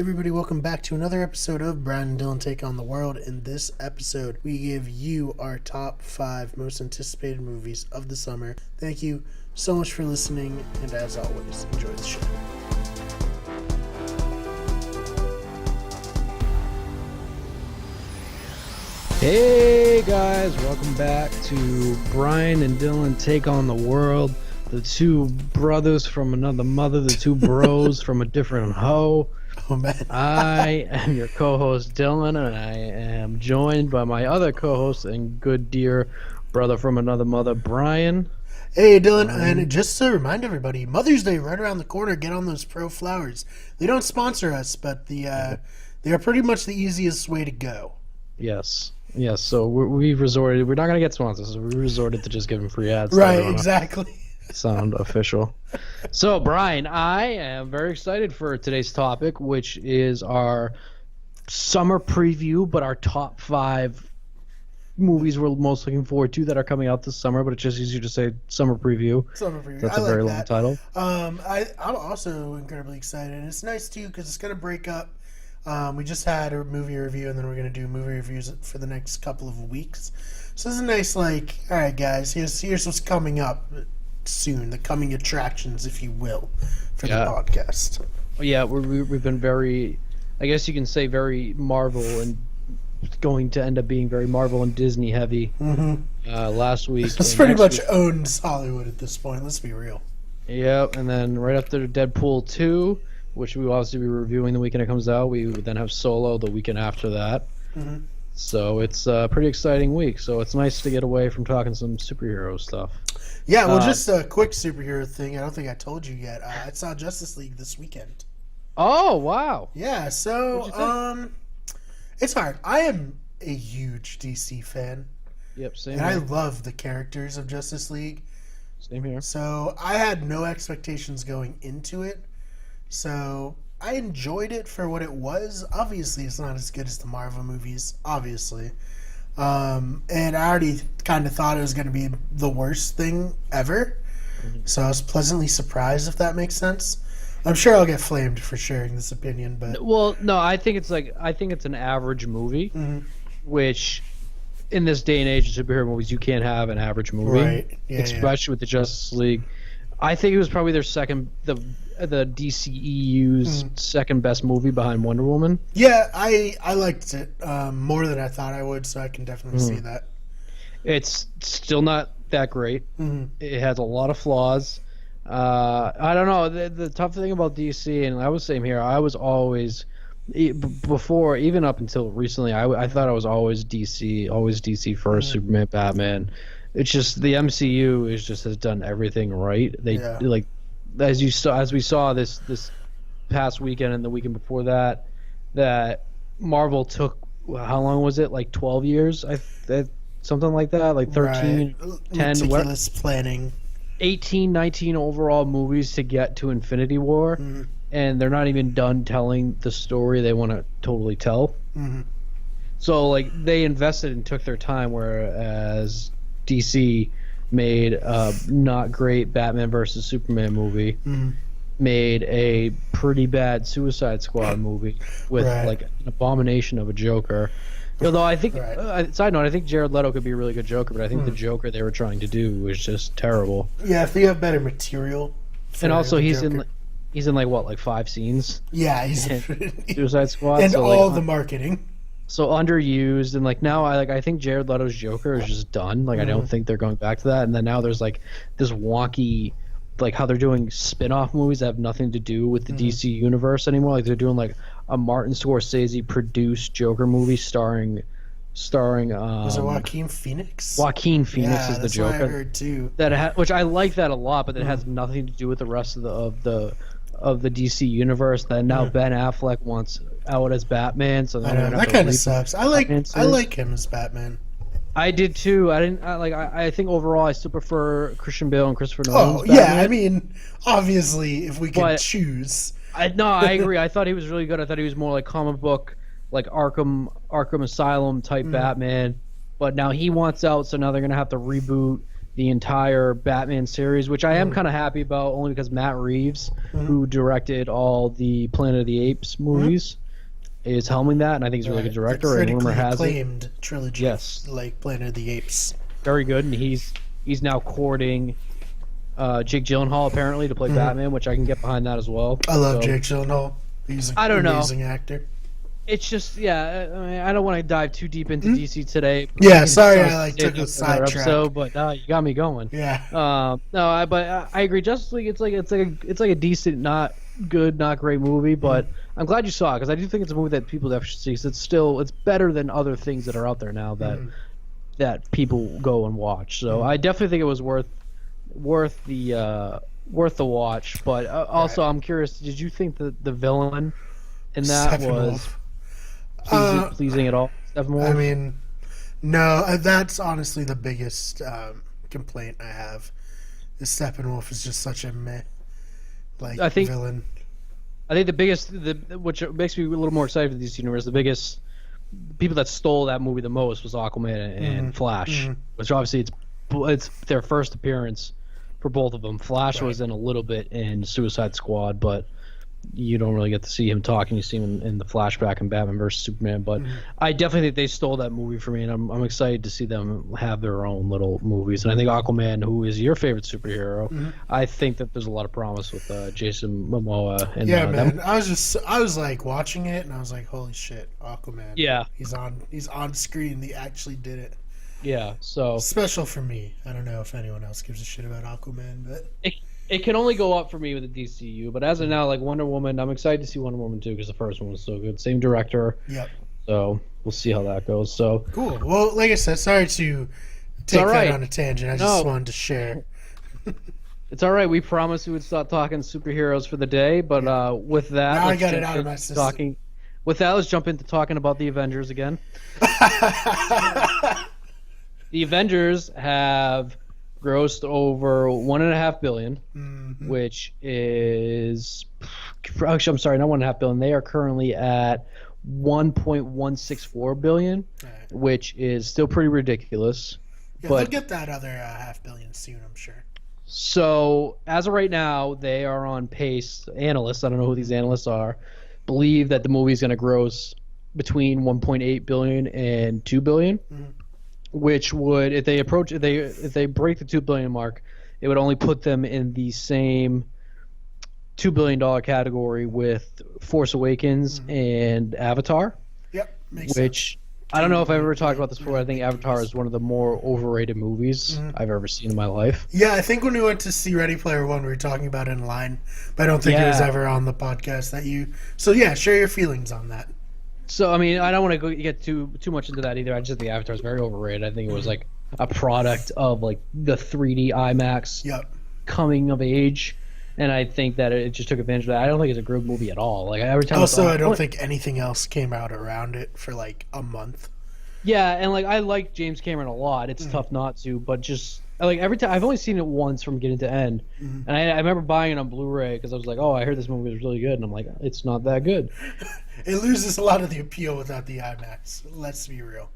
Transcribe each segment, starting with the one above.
Everybody, welcome back to another episode of Brian and Dylan Take on the World. In this episode, we give you our top 5 most anticipated movies of the summer. Thank you so much for listening, and as always, enjoy the show. Hey guys, welcome back to Brian and Dylan Take on the World. The two brothers from another mother, the two bros from a different hoe. Oh man. I am your co-host Dylan, and I am joined by my other co-host and good dear brother from another mother, Brian. Hey Dylan, and just to remind everybody, Mother's Day right around the corner. Get on those pro flowers. They don't sponsor us, but they are pretty much the easiest way to go. Yes. So we've resorted. We're not going to get sponsors, so we resorted to just giving free ads. Right, exactly. Sound official. So, Brian, I am very excited for today's topic, which is our summer preview, but our top 5 movies we're most looking forward to that are coming out this summer, but it's just easier to say summer preview. Summer preview. That's a very long title. I'm also incredibly excited, and it's nice too because it's going to break up. We just had a movie review, and then we're going to do movie reviews for the next couple of weeks. So it's a nice, all right, guys, here's what's coming up soon, the coming attractions, if you will, for the podcast. Yeah, we've been very, I guess you can say, very Marvel, and going to end up being very Marvel and Disney heavy. Last week. This pretty much owns Hollywood at this point, let's be real. Yep, and then right after Deadpool 2, which we will obviously be reviewing the weekend it comes out, we would then have Solo the weekend after that. So it's a pretty exciting week. So it's nice to get away from talking some superhero stuff. Yeah, well, just a quick superhero thing. I don't think I told you yet. I saw Justice League this weekend. Oh, wow. Yeah, so it's hard. I am a huge DC fan. Yep, same and here. I love the characters of Justice League. Same here. So I had no expectations going into it. So I enjoyed it for what it was. Obviously, it's not as good as the Marvel movies, obviously. And I already kind of thought it was going to be the worst thing ever. So I was pleasantly surprised, if that makes sense. I'm sure I'll get flamed for sharing this opinion, but... Well, no, I think it's an average movie, which in this day and age of superhero movies, you can't have an average movie. Right. Yeah, especially with the Justice League. I think it was probably their the DCEU's second best movie behind Wonder Woman. Yeah, I liked it more than I thought I would, so I can definitely see that. It's still not that great. It has a lot of flaws. I don't know. The tough thing about DC, and I was same here, I was always, before, even up until recently, I thought I was always DC first, Superman, Batman. It's just the MCU has done everything right. They as we saw this past weekend and the weekend before that Marvel took, how long was it? Like 12 years? Something like that, like 13, right. 10, meticulous planning. 18, 19 overall movies to get to Infinity War, and they're not even done telling the story they want to totally tell. So they invested and took their time, whereas DC made a not great Batman versus Superman movie, made a pretty bad Suicide Squad movie with an abomination of a Joker. Although I think, side note, I think Jared Leto could be a really good Joker, but I think the Joker they were trying to do was just terrible. Yeah, if you have better material. And also he's in like 5 scenes. Yeah, he's Suicide Squad, and so all the marketing. So underused, and now I think Jared Leto's Joker is just done. I don't think they're going back to that. And then now there's this wonky, how they're doing spin-off movies that have nothing to do with the DC universe anymore. They're doing a Martin Scorsese produced Joker movie starring was it Joaquin Phoenix? Joaquin Phoenix is the Joker. What I heard too. Which I like that a lot, but it has nothing to do with the rest of the DC universe. That now Ben Affleck wants out as Batman, so I know, that kind of sucks. I like him as Batman. I did too. I think overall I still prefer Christian Bale and Christopher Nolan's Batman. Yeah, I mean, obviously if we can choose. I agree. I thought he was really good. I thought he was more like comic book, like Arkham Asylum type Batman. But now he wants out, so now they're gonna have to reboot the entire Batman series, which I am kind of happy about, only because Matt Reeves, who directed all the Planet of the Apes movies, is helming that, and I think he's a really good director. The And rumor critically has it, acclaimed trilogy, yes, like Planet of the Apes. very good, and he's now courting Jake Gyllenhaal apparently to play Batman, which I can get behind that as well. I love Jake Gyllenhaal. He's an amazing actor. It's just, yeah, I mean, I don't want to dive too deep into DC today. Yeah, sorry, I took a sidetrack. But you got me going. Yeah. But I agree. Justice League, it's like a decent, not good, not great movie. But I'm glad you saw it, because I do think it's a movie that people definitely should see. 'Cause it's better than other things that are out there now that people go and watch. So I definitely think it was worth the watch. But also, I'm curious, did you think that the villain in that was pleasing at all? I mean, no, that's honestly the biggest complaint I have. Is Steppenwolf is just such a meh villain. I think the biggest, which makes me a little more excited for this universe, the biggest people that stole that movie the most was Aquaman and Flash, which obviously it's their first appearance for both of them. Flash was in a little bit in Suicide Squad, but you don't really get to see him talking. You see him in the flashback in Batman vs Superman. But I definitely think they stole that movie for me, and I'm excited to see them have their own little movies. And I think Aquaman, who is your favorite superhero, I think that there's a lot of promise with Jason Momoa. And, man, I was like watching it, and I was like, holy shit, Aquaman. Yeah, he's on screen. They actually did it. Yeah, so special for me. I don't know if anyone else gives a shit about Aquaman, but it can only go up for me with the DCU. But as of now, like Wonder Woman, I'm excited to see Wonder Woman 2 because the first one was so good. Same director. Yep. So we'll see how that goes. So cool. Well, like I said, sorry to take that on a tangent. I just wanted to share. It's all right. We promised we would stop talking superheroes for the day, but with that, now I got it out of my system. With that, let's jump into talking about the Avengers again. The Avengers have grossed over $1.5 billion, which is actually, I'm sorry, not $1.5 billion. They are currently at $1.164 billion, which is still pretty ridiculous. Yeah, but they'll get that other $500 million soon, I'm sure. So as of right now, they are on pace. Analysts, I don't know who these analysts are, believe that the movie is going to gross between 1.8 billion and 2 billion. Which would, if they break the $2 billion mark, it would only put them in the same $2 billion category with Force Awakens and Avatar. Yep, makes sense. I don't know if I've ever talked about this before. I think Avatar is one of the more overrated movies I've ever seen in my life. Yeah, I think when we went to see Ready Player One, we were talking about it in line, but I don't think it was ever on the podcast that you. So yeah, share your feelings on that. So I mean, I don't want to get too much into that either. I just think Avatar is very overrated. I think it was like a product of like the 3D IMAX coming of age, and I think that it just took advantage of that. I don't think it's a good movie at all. Like every time. Also, I don't think anything else came out around it for like a month. Yeah, and like I like James Cameron a lot. It's tough not to, but just like every time I've only seen it once from beginning to end, and I remember buying it on Blu-ray because I was like, oh, I heard this movie was really good, and I'm like, it's not that good. It loses a lot of the appeal without the IMAX. Let's be real.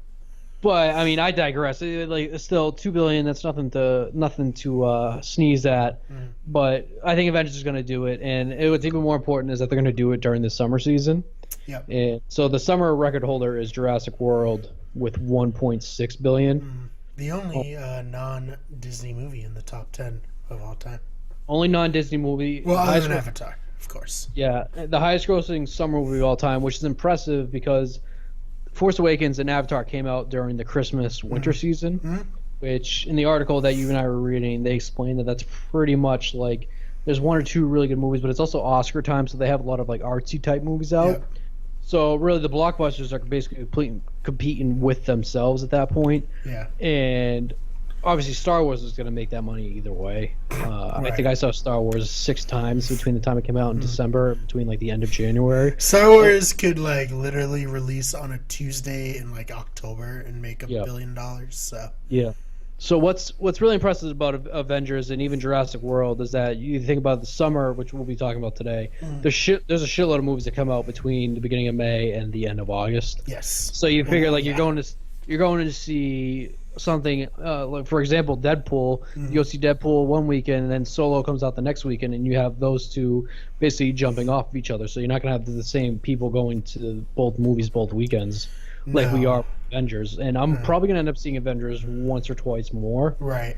But I mean, I digress. It's still $2 billion. That's nothing to sneeze at. But I think Avengers is going to do it, and what's even more important is that they're going to do it during the summer season. Yep. And so the summer record holder is Jurassic World with 1.6 billion. The only non-Disney movie in the top 10 of all time. Only non-Disney movie. Well, other than Avatar, of course. Yeah, the highest-grossing summer movie of all time, which is impressive because Force Awakens and Avatar came out during the Christmas winter season, which in the article that you and I were reading, they explained that that's pretty much like there's one or two really good movies, but it's also Oscar time, so they have a lot of like artsy type movies out. Yep. So really, the blockbusters are basically competing with themselves at that point. Yeah. And obviously, Star Wars is going to make that money either way. I think I saw Star Wars 6 times between the time it came out in December, between like the end of January. Star Wars could like literally release on a Tuesday in like October and make $1 billion. So yeah. So what's really impressive about Avengers and even Jurassic World is that you think about the summer, which we'll be talking about today. There's a shitload of movies that come out between the beginning of May and the end of August. Yes. So you figure like you're going to see something like, for example, Deadpool. You go see Deadpool one weekend, and then Solo comes out the next weekend, and you have those two basically jumping off of each other. So you're not going to have the same people going to both movies both weekends like we No. are with Avengers. And I'm probably going to end up seeing Avengers once or twice more. Right.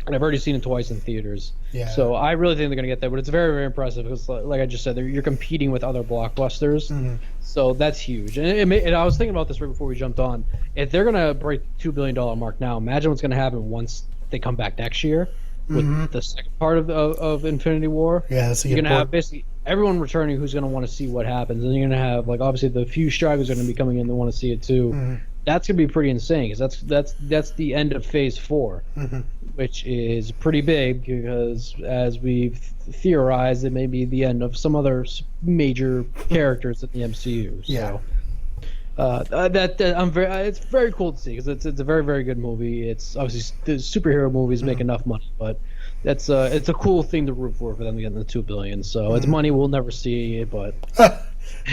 And I've already seen it twice in theaters. Yeah. So I really think they're going to get there. But it's very, very impressive because, like I just said, you're competing with other blockbusters. So that's huge. And I was thinking about this right before we jumped on. If they're going to break the $2 billion mark now, imagine what's going to happen once they come back next year with the second part of Infinity War. Yeah, that's a You're good going to have point. basically everyone returning who's going to want to see what happens. And you're going to have, like, obviously the few stragglers are going to be coming in that want to see it too. That's going to be pretty insane because that's the end of Phase 4. Which is pretty big because, as we've theorized, it may be the end of some other major characters in the MCU. So, it's very cool to see because it's a very, very good movie. It's obviously the superhero movies make enough money, but it's a cool thing to root for them to get in the $2 billion. So it's money we'll never see, but.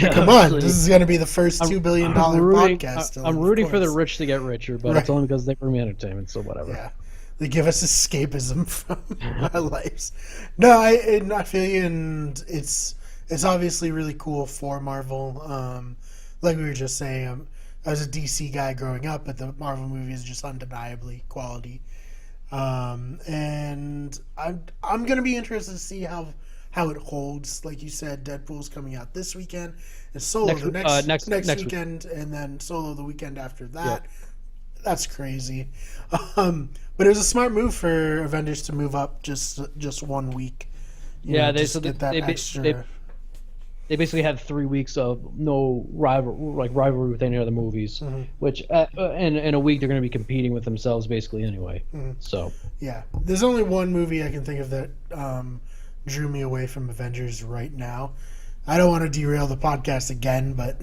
Come on, this is going to be the first $2 billion podcast. I'm rooting for the rich to get richer, but it's only because they bring me entertainment, so whatever. Yeah. They give us escapism from our lives. No, I feel you, and it's obviously really cool for Marvel. Like we were just saying, I was a DC guy growing up, but the Marvel movie is just undeniably quality. And I'm gonna be interested to see how it holds. Like you said, Deadpool's coming out this weekend, and Solo next weekend, and then Solo the weekend after that. Yeah. That's crazy. But it was a smart move for Avengers to move up just 1 week. They basically had 3 weeks of no rivalry with any other movies, which in a week they're going to be competing with themselves basically anyway. So yeah, there's only one movie I can think of that drew me away from Avengers right now. I don't want to derail the podcast again, but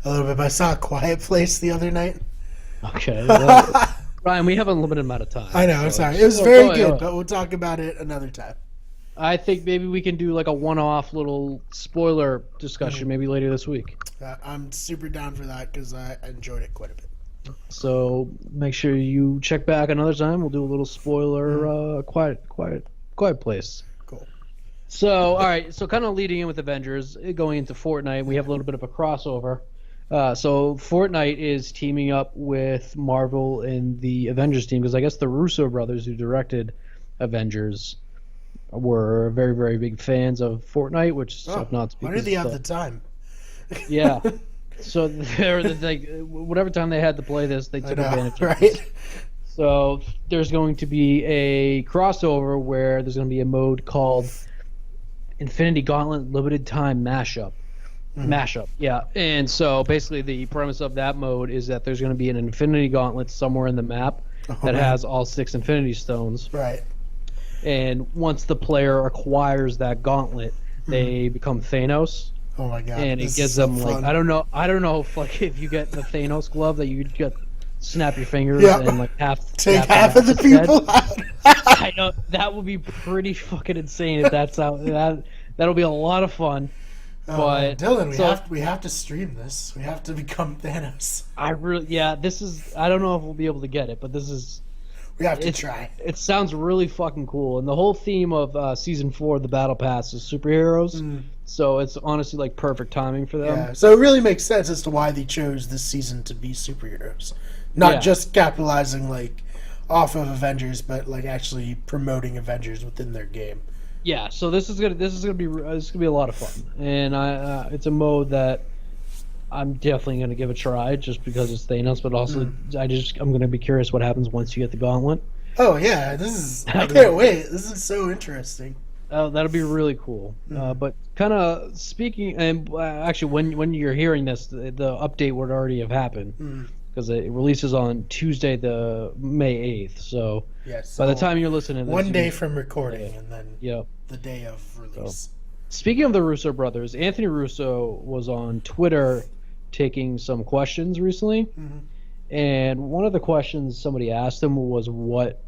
a little bit. But I saw A Quiet Place the other night. Okay. Ryan, we have a limited amount of time. I know, I'm sorry. It was very good, but we'll talk about it another time. I think maybe we can do like a one-off little spoiler discussion maybe later this week. I'm super down for that because I enjoyed it quite a bit. So make sure you check back another time. We'll do a little spoiler quiet place. Cool. So, all right. So kind of leading in with Avengers, going into Fortnite, we have a little bit of a crossover. So Fortnite is teaming up with Marvel and the Avengers team because I guess the Russo brothers who directed Avengers were very, very big fans of Fortnite, which is not to be. Why did they have the time? Yeah. So they're like, whatever time they had to play this, they took advantage of right? it. So there's going to be a crossover where there's going to be a mode called Infinity Gauntlet Limited Time Mashup. Yeah. And so basically the premise of that mode is that there's going to be an Infinity Gauntlet somewhere in the map that has all 6 Infinity Stones. Right. And once the player acquires that gauntlet, they become Thanos. Oh my god! And it gives them like I don't know if you get the Thanos glove that you get snap your fingers and like take half of the people out. I know that would be pretty fucking insane if that's how that'll be a lot of fun. But Dylan, we have to stream this. We have to become Thanos. This is I don't know if we'll be able to get it, but we have to try. It sounds really fucking cool, and the whole theme of season 4 of the Battle Pass is superheroes. So it's honestly like perfect timing for them. Yeah, so it really makes sense as to why they chose this season to be superheroes, not just capitalizing like off of Avengers, but like actually promoting Avengers within their game. Yeah, so this is gonna be a lot of fun, and it's a mode that I'm definitely gonna give a try just because it's Thanos, but also I'm gonna be curious what happens once you get the gauntlet. Oh yeah, I can't wait. This is so interesting. Oh, that'll be really cool. But kind of speaking, and actually, when you're hearing this, the update would already have happened because it releases on Tuesday, the May 8th. So by the time you're listening, to this, one day from recording, and then the day of release. So, speaking of the Russo brothers, Anthony Russo was on Twitter taking some questions recently, and one of the questions somebody asked him was what.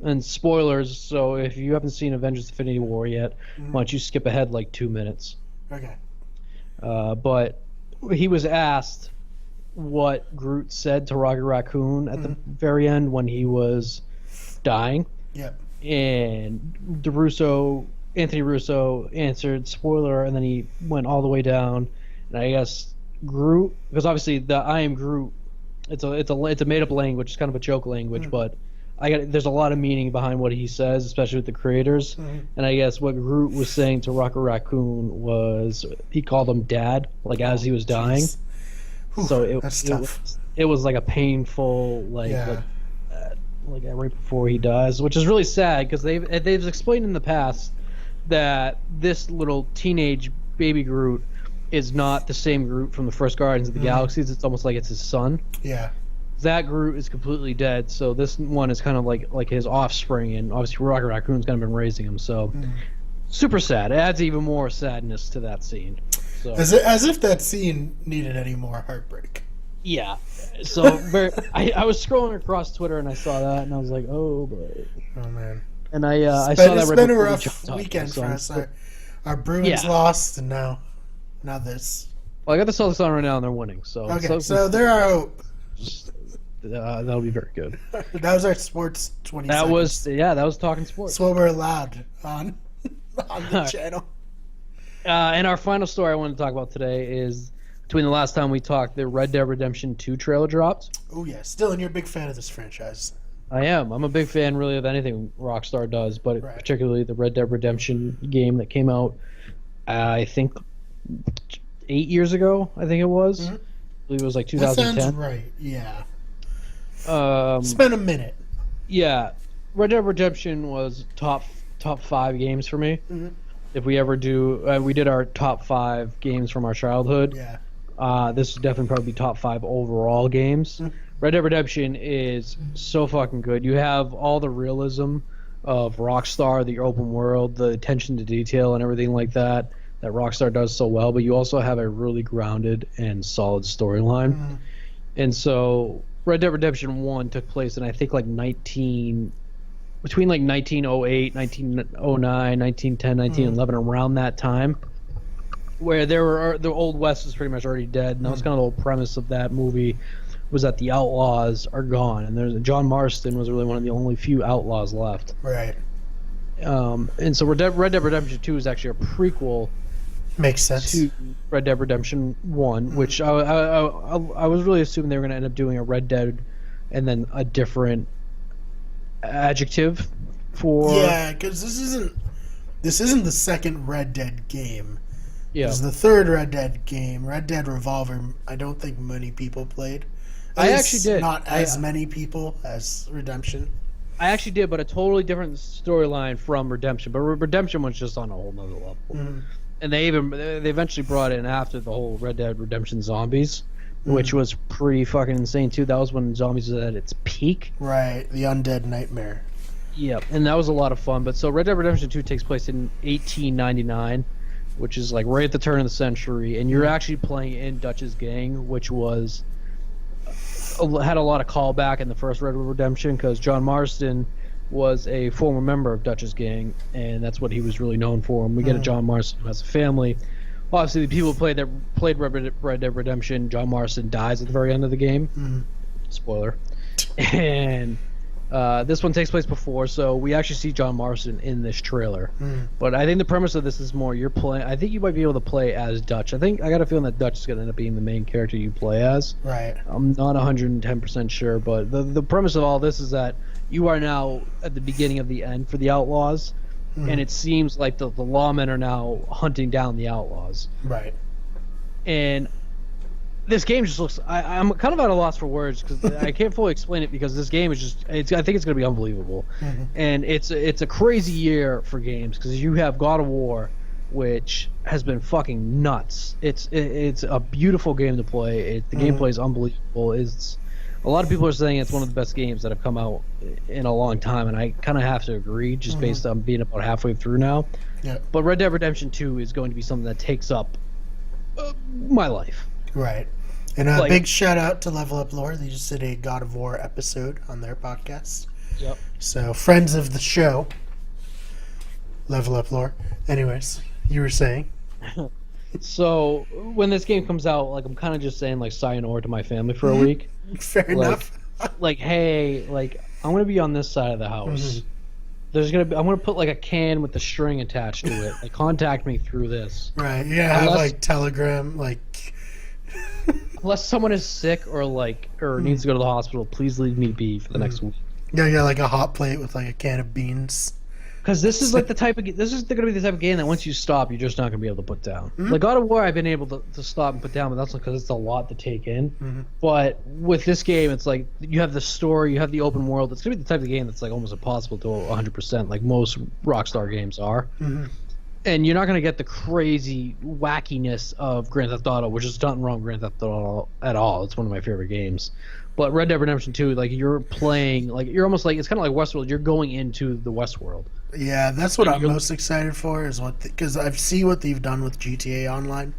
And spoilers, so if you haven't seen Avengers Infinity War yet, why don't you skip ahead like 2 minutes? Okay. But he was asked what Groot said to Rocket Raccoon at the very end when he was dying. Yep. And Anthony Russo answered spoiler, and then he went all the way down. And I guess Groot, because obviously the I am Groot, it's a made up language, it's kind of a joke language, but there's a lot of meaning behind what he says, especially with the creators. And I guess what Groot was saying to Rocket Raccoon was he called him Dad, like as he was dying. Whew, So that's tough. it was like a painful like right before he dies, which is really sad because they've explained in the past that this little teenage baby Groot is not the same Groot from the first Guardians of the Galaxies. It's almost like it's his son. Yeah. That Groot is completely dead, so this one is kind of like his offspring, and obviously Rocket Raccoon's kind of been raising him, so super sad. It adds even more sadness to that scene. So As if that scene needed any more heartbreak. yeah. So I was scrolling across Twitter and I saw that and I was like, oh boy. Oh man. And I saw that. It's right been a before we rough jumped on, weekend so for us. Our Bruins lost, and now this. Well, I got the Celtics on right now and they're winning. So Okay, so there are hope. That'll be very good. That was our sports 20 That seconds. that was talking sports. That's what we're allowed on the channel. And our final story I want to talk about today is between the last time we talked, the Red Dead Redemption 2 trailer dropped. Oh yeah, still, and you're a big fan of this franchise. I am. I'm a big fan, really, of anything Rockstar does, but particularly the Red Dead Redemption game that came out, I think, 8 years ago. I think it was. I believe it was like 2010. That sounds right. Yeah. It's been a minute. Yeah, Red Dead Redemption was top 5 games for me. If we ever do, we did our top 5 games from our childhood. Yeah. This would definitely probably be top 5 overall games. Red Dead Redemption is so fucking good. You have all the realism of Rockstar, the open world, the attention to detail, and everything like that Rockstar does so well. But you also have a really grounded and solid storyline. And so Red Dead Redemption 1 took place in I think like 1908, 1909, 1910, 1911, around that time, where the Old West was pretty much already dead, and that was kind of the whole premise of that movie, was that the outlaws are gone, and John Marston was really one of the only few outlaws left. Right. And so Red Dead Redemption 2 is actually a prequel. Makes sense. To Red Dead Redemption 1, which I was really assuming they were going to end up doing a Red Dead and then a different adjective for. Yeah, because this isn't the second Red Dead game. Yeah. This is the third Red Dead game. Red Dead Revolver, I don't think many people played. I actually did. Not as many people as Redemption. I actually did, but a totally different storyline from Redemption. But Redemption was just on a whole nother level. And they eventually brought in after the whole Red Dead Redemption Zombies, which was pretty fucking insane too. That was when Zombies was at its peak. Right, the undead nightmare. Yep, and that was a lot of fun. But so Red Dead Redemption 2 takes place in 1899, which is like right at the turn of the century, and you're actually playing in Dutch's gang, which had a lot of callback in the first Red Dead Redemption, because John Marston was a former member of Dutch's gang, and that's what he was really known for. And we get a John Marston who has a family. Obviously, the people who played Red Dead Redemption, John Marston dies at the very end of the game. Spoiler. And this one takes place before, so we actually see John Marston in this trailer. But I think the premise of this is more you're playing. I think you might be able to play as Dutch. I got a feeling that Dutch is going to end up being the main character you play as. Right. I'm not 110% sure, but the premise of all this is that you are now at the beginning of the end for the outlaws, and it seems like the lawmen are now hunting down the outlaws. Right. And this game just looks. I'm kind of at a loss for words because I can't fully explain it, because this game is just. I think it's going to be unbelievable, and it's a crazy year for games, because you have God of War, which has been fucking nuts. It's a beautiful game to play. The gameplay is unbelievable. A lot of people are saying it's one of the best games that have come out in a long time, and I kind of have to agree, just based on being about halfway through now. Yeah. But Red Dead Redemption 2 is going to be something that takes up my life. Right. And a big shout out to Level Up Lore. They just did a God of War episode on their podcast. Yep. So, friends of the show, Level Up Lore. Anyways, you were saying? So when this game comes out, like I'm kind of just saying like sayonara to my family for a week. Fair Like, enough. hey, like I'm gonna be on this side of the Mhm. house. I'm gonna put like a can with the string attached to it. Like contact me through this. Right. Yeah, have Unless like Telegram, like. unless someone is sick or Hmm. needs to go to the hospital, please leave me be for the Hmm. next week. Yeah, like a hot plate with like a can of beans. Because this is like the type of this is going to be the type of game that once you stop, you're just not going to be able to put down. Mhm. Like God of War, I've been able to stop and put down, but that's because it's a lot to take in. Hmm. But with this game, it's like you have the story, you have the open world. It's going to be the type of game that's like almost impossible to 100%, like most Rockstar games are. Hmm. And you're not going to get the crazy wackiness of Grand Theft Auto, which is nothing wrong with Grand Theft Auto at all. It's one of my favorite games. But Red Dead Redemption 2, like you're playing, like you're almost like it's kind of like Westworld. You're going into the Westworld. Yeah, that's what And I'm you're most excited for is what because I see what they've done with GTA Online,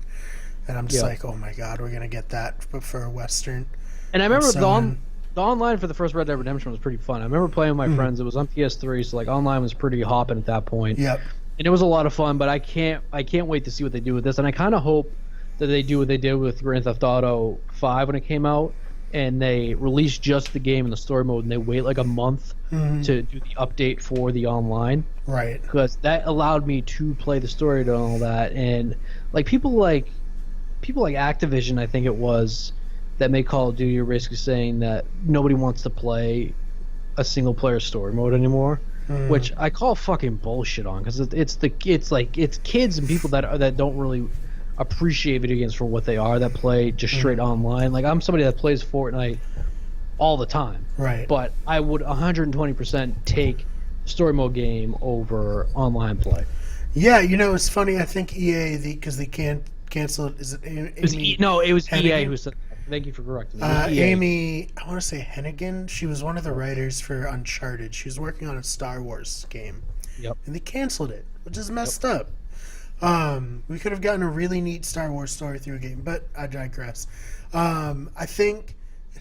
and I'm just yeah. like, oh my god, we're gonna get that for a Western. And I I'm remember so in. the online for the first Red Dead Redemption was pretty fun. I remember playing with my Mhm. friends. It was on PS3, so like online was pretty hopping at that point. Yep. And it was a lot of fun. But I can't wait to see what they do with this. And I kind of hope that they do what they did with Grand Theft Auto 5 when it came out, and they release just the game in the story mode, and they wait like a month Mhm. to do the update for the online, Right. because that allowed me to play the story and all that. And like people like Activision, I think it was, that make Call of Duty are basically saying that nobody wants to play a single player story mode anymore, Mhm. which I call fucking bullshit on, because it's kids and people that don't really appreciate video games for what they are, that play just straight online. Like I'm somebody that plays Fortnite all the time, Right. but I would 120% take story mode game over online play. Yeah, it's funny. I think EA because they can't cancel it. Is it Amy? No, it was EA Hennigan? who said that. Thank you for correcting me. It was EA. Amy, I want to say Hennigan. She was one of the writers for Uncharted. She was working on a Star Wars game, Yep. and they canceled it, which is messed up. We could have gotten a really neat Star Wars story through a game, but I digress. I think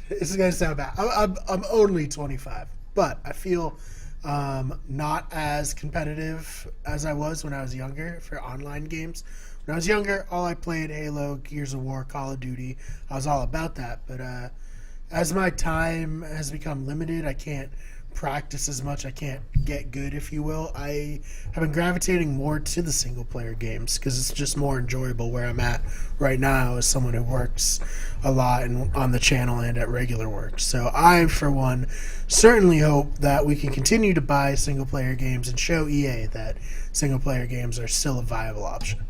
this is gonna sound bad. I'm only 25, but I feel not as competitive as I was when I was younger for online games. When I was younger, all I played Halo, Gears of War, Call of Duty. I was all about that. But as my time has become limited, I can't practice as much. I can't get good, if you will. I have been gravitating more to the single player games because it's just more enjoyable where I'm at right now as someone who works a lot and on the channel and at regular work. So I, for one, certainly hope that we can continue to buy single player games and show EA that single player games are still a viable option.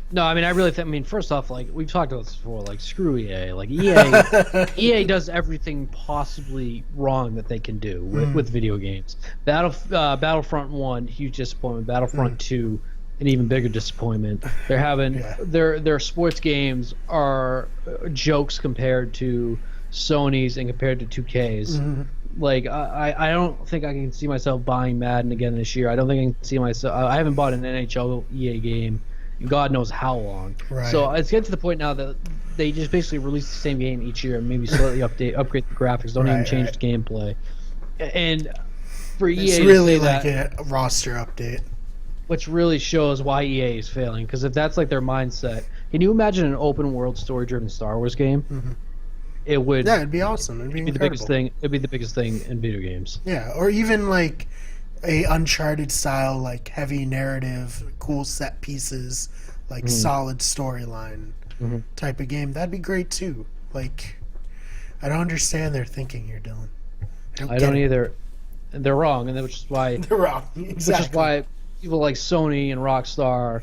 No, I mean, I really think. I mean, first off, like we've talked about this before, like screw EA. Like EA does everything possibly wrong that they can do with video games. Battlefront 1, huge disappointment. Battlefront 2, an even bigger disappointment. They're having their sports games are jokes compared to Sony's and compared to 2K's. Like I don't think I can see myself buying Madden again this year. I don't think I can see myself. I haven't bought an NHL EA game God knows how long. Right. So it's getting to the point now that they just basically release the same game each year and maybe slightly upgrade the graphics. Don't even change the gameplay. And for EA, it's really to say like that, a roster update. which really shows why EA is failing. Because if that's like their mindset, can you imagine an open world story driven Star Wars game? It would. Yeah, it'd be awesome. It'd be the incredible. biggest thing. It'd be the biggest thing in video games. Yeah, or even like a Uncharted style, like heavy narrative, cool set pieces, like solid storyline type of game. That'd be great too. Like, I don't understand their thinking here, Dylan. I don't either. And they're wrong, and which is why They're wrong. Exactly. which is why people like Sony and Rockstar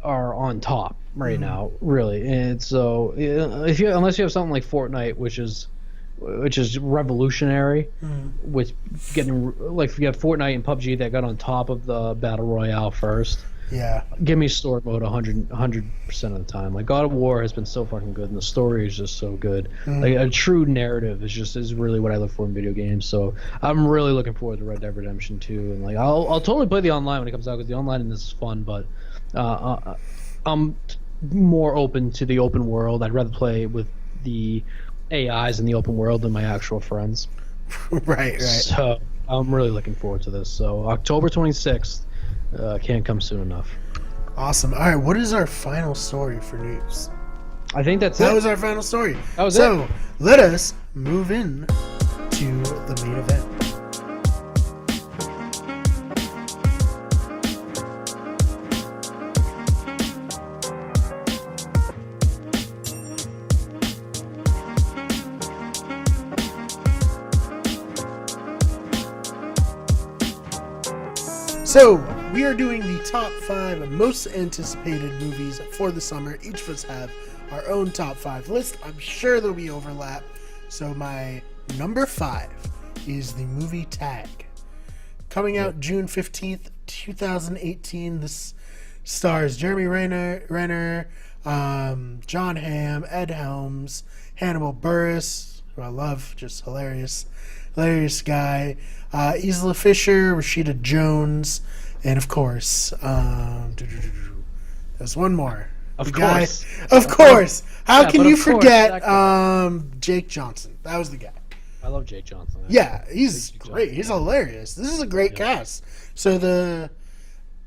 are on top right now, really. And so, unless you have something like Fortnite, which is revolutionary, with getting like if you have Fortnite and PUBG that got on top of the battle royale first. Yeah. Give me story mode 100% of the time. Like God of War has been so fucking good, and the story is just so good. Like a true narrative is really what I look for in video games. So I'm really looking forward to Red Dead Redemption 2, and like I'll totally play the online when it comes out because the online in this is fun. But I'm more open to the open world. I'd rather play with the AIs in the open world than my actual friends. Right. So I'm really looking forward to this. So October 26th can't come soon enough. Awesome. All right, what is our final story for news? I think that's That it. was our final story. That was so it. let us move in to the main event. So, we are doing the top 5 most anticipated movies for the summer. Each of us have our own top 5 list. I'm sure there'll be overlap. So, my number 5 is the movie Tag. Coming out June 15th, 2018. This stars Jeremy Renner, John Hamm, Ed Helms, Hannibal Buress, who I love, just hilarious guy. Isla Fisher, Rashida Jones, and of course, there's one more. Of course. Of course. How can you forget forget Jake Johnson? That was the guy. I love Jake Johnson. Yeah, he's great. He's hilarious. This is a great cast. So the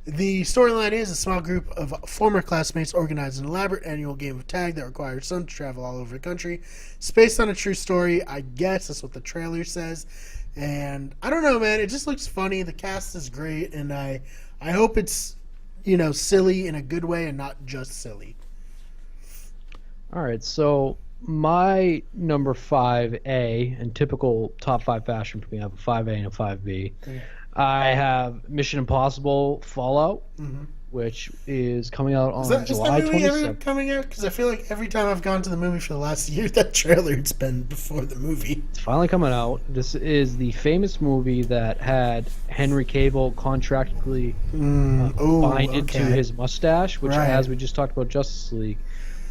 storyline is a small group of former classmates organize an elaborate annual game of tag that requires some to travel all over the country. It's based on a true story, I guess. That's what the trailer says. And I don't know, man. It just looks funny. The cast is great, and I hope it's, silly in a good way and not just silly. All right, so my number 5A, in typical top 5 fashion for me, I have a 5A and a 5B. Okay. I have Mission Impossible Fallout, which is coming out on July 27th. Is that movie ever coming out? Because I feel like every time I've gone to the movie for the last year, that trailer it's been before the movie. It's finally coming out. This is the famous movie that had Henry Cavill contractually binded to his mustache, which, as we just talked about Justice League,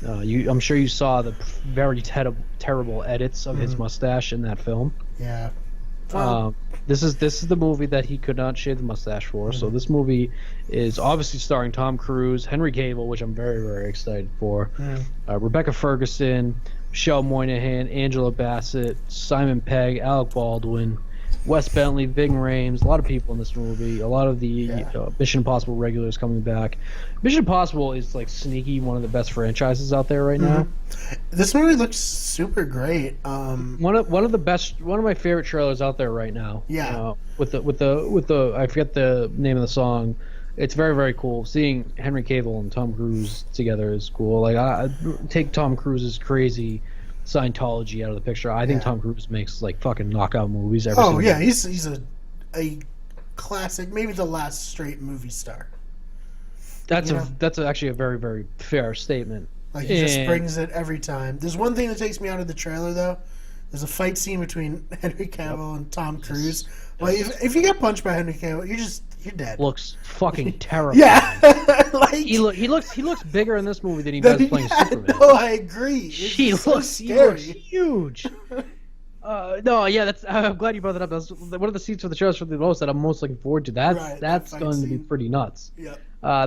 I'm sure you saw the very terrible edits of his mustache in that film. Yeah. This is the movie that he could not shave the mustache for. So this movie is obviously starring Tom Cruise, Henry Cavill, which I'm very, very excited for, Rebecca Ferguson, Michelle Moynihan, Angela Bassett, Simon Pegg, Alec Baldwin, Wes Bentley, Ving Rhames, a lot of people in this movie. A lot of the Mission Impossible regulars coming back. Mission Impossible is like sneaky one of the best franchises out there right now. This movie looks super great. One of my favorite trailers out there right now. Yeah. With the I forget the name of the song. It's very, very cool. Seeing Henry Cavill and Tom Cruise together is cool. Like, I take Tom Cruise's crazy Scientology out of the picture. I think Tom Cruise makes like fucking knockout movies every single day. He's a classic, maybe the last straight movie star. That's actually a very, very fair statement. Like, he just brings it every time. There's one thing that takes me out of the trailer though. There's a fight scene between Henry Cavill and Tom Cruise. Like, if you get punched by Henry Cavill, you're dead. Looks fucking terrible. Yeah. Like, he looks bigger in this movie than he does playing Superman. No, I agree. He looks huge. I'm glad you brought that up. That's one of the scenes for the shows for the most that I'm most looking forward to. That's going to be pretty nuts. Yep.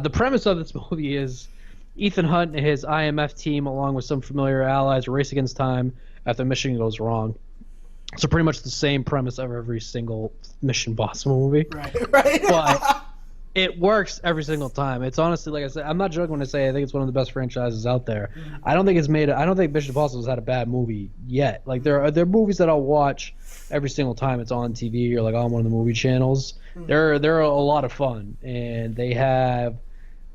The premise of this movie is Ethan Hunt and his IMF team, along with some familiar allies, race against time after a mission goes wrong. So pretty much the same premise of every single Mission Impossible movie. Right. But it works every single time. It's honestly, like I said, I'm not joking when I say I think it's one of the best franchises out there. I don't think Mission Impossible has had a bad movie yet. Like, there are movies that I'll watch every single time it's on TV or like on one of the movie channels. They're a lot of fun, and they have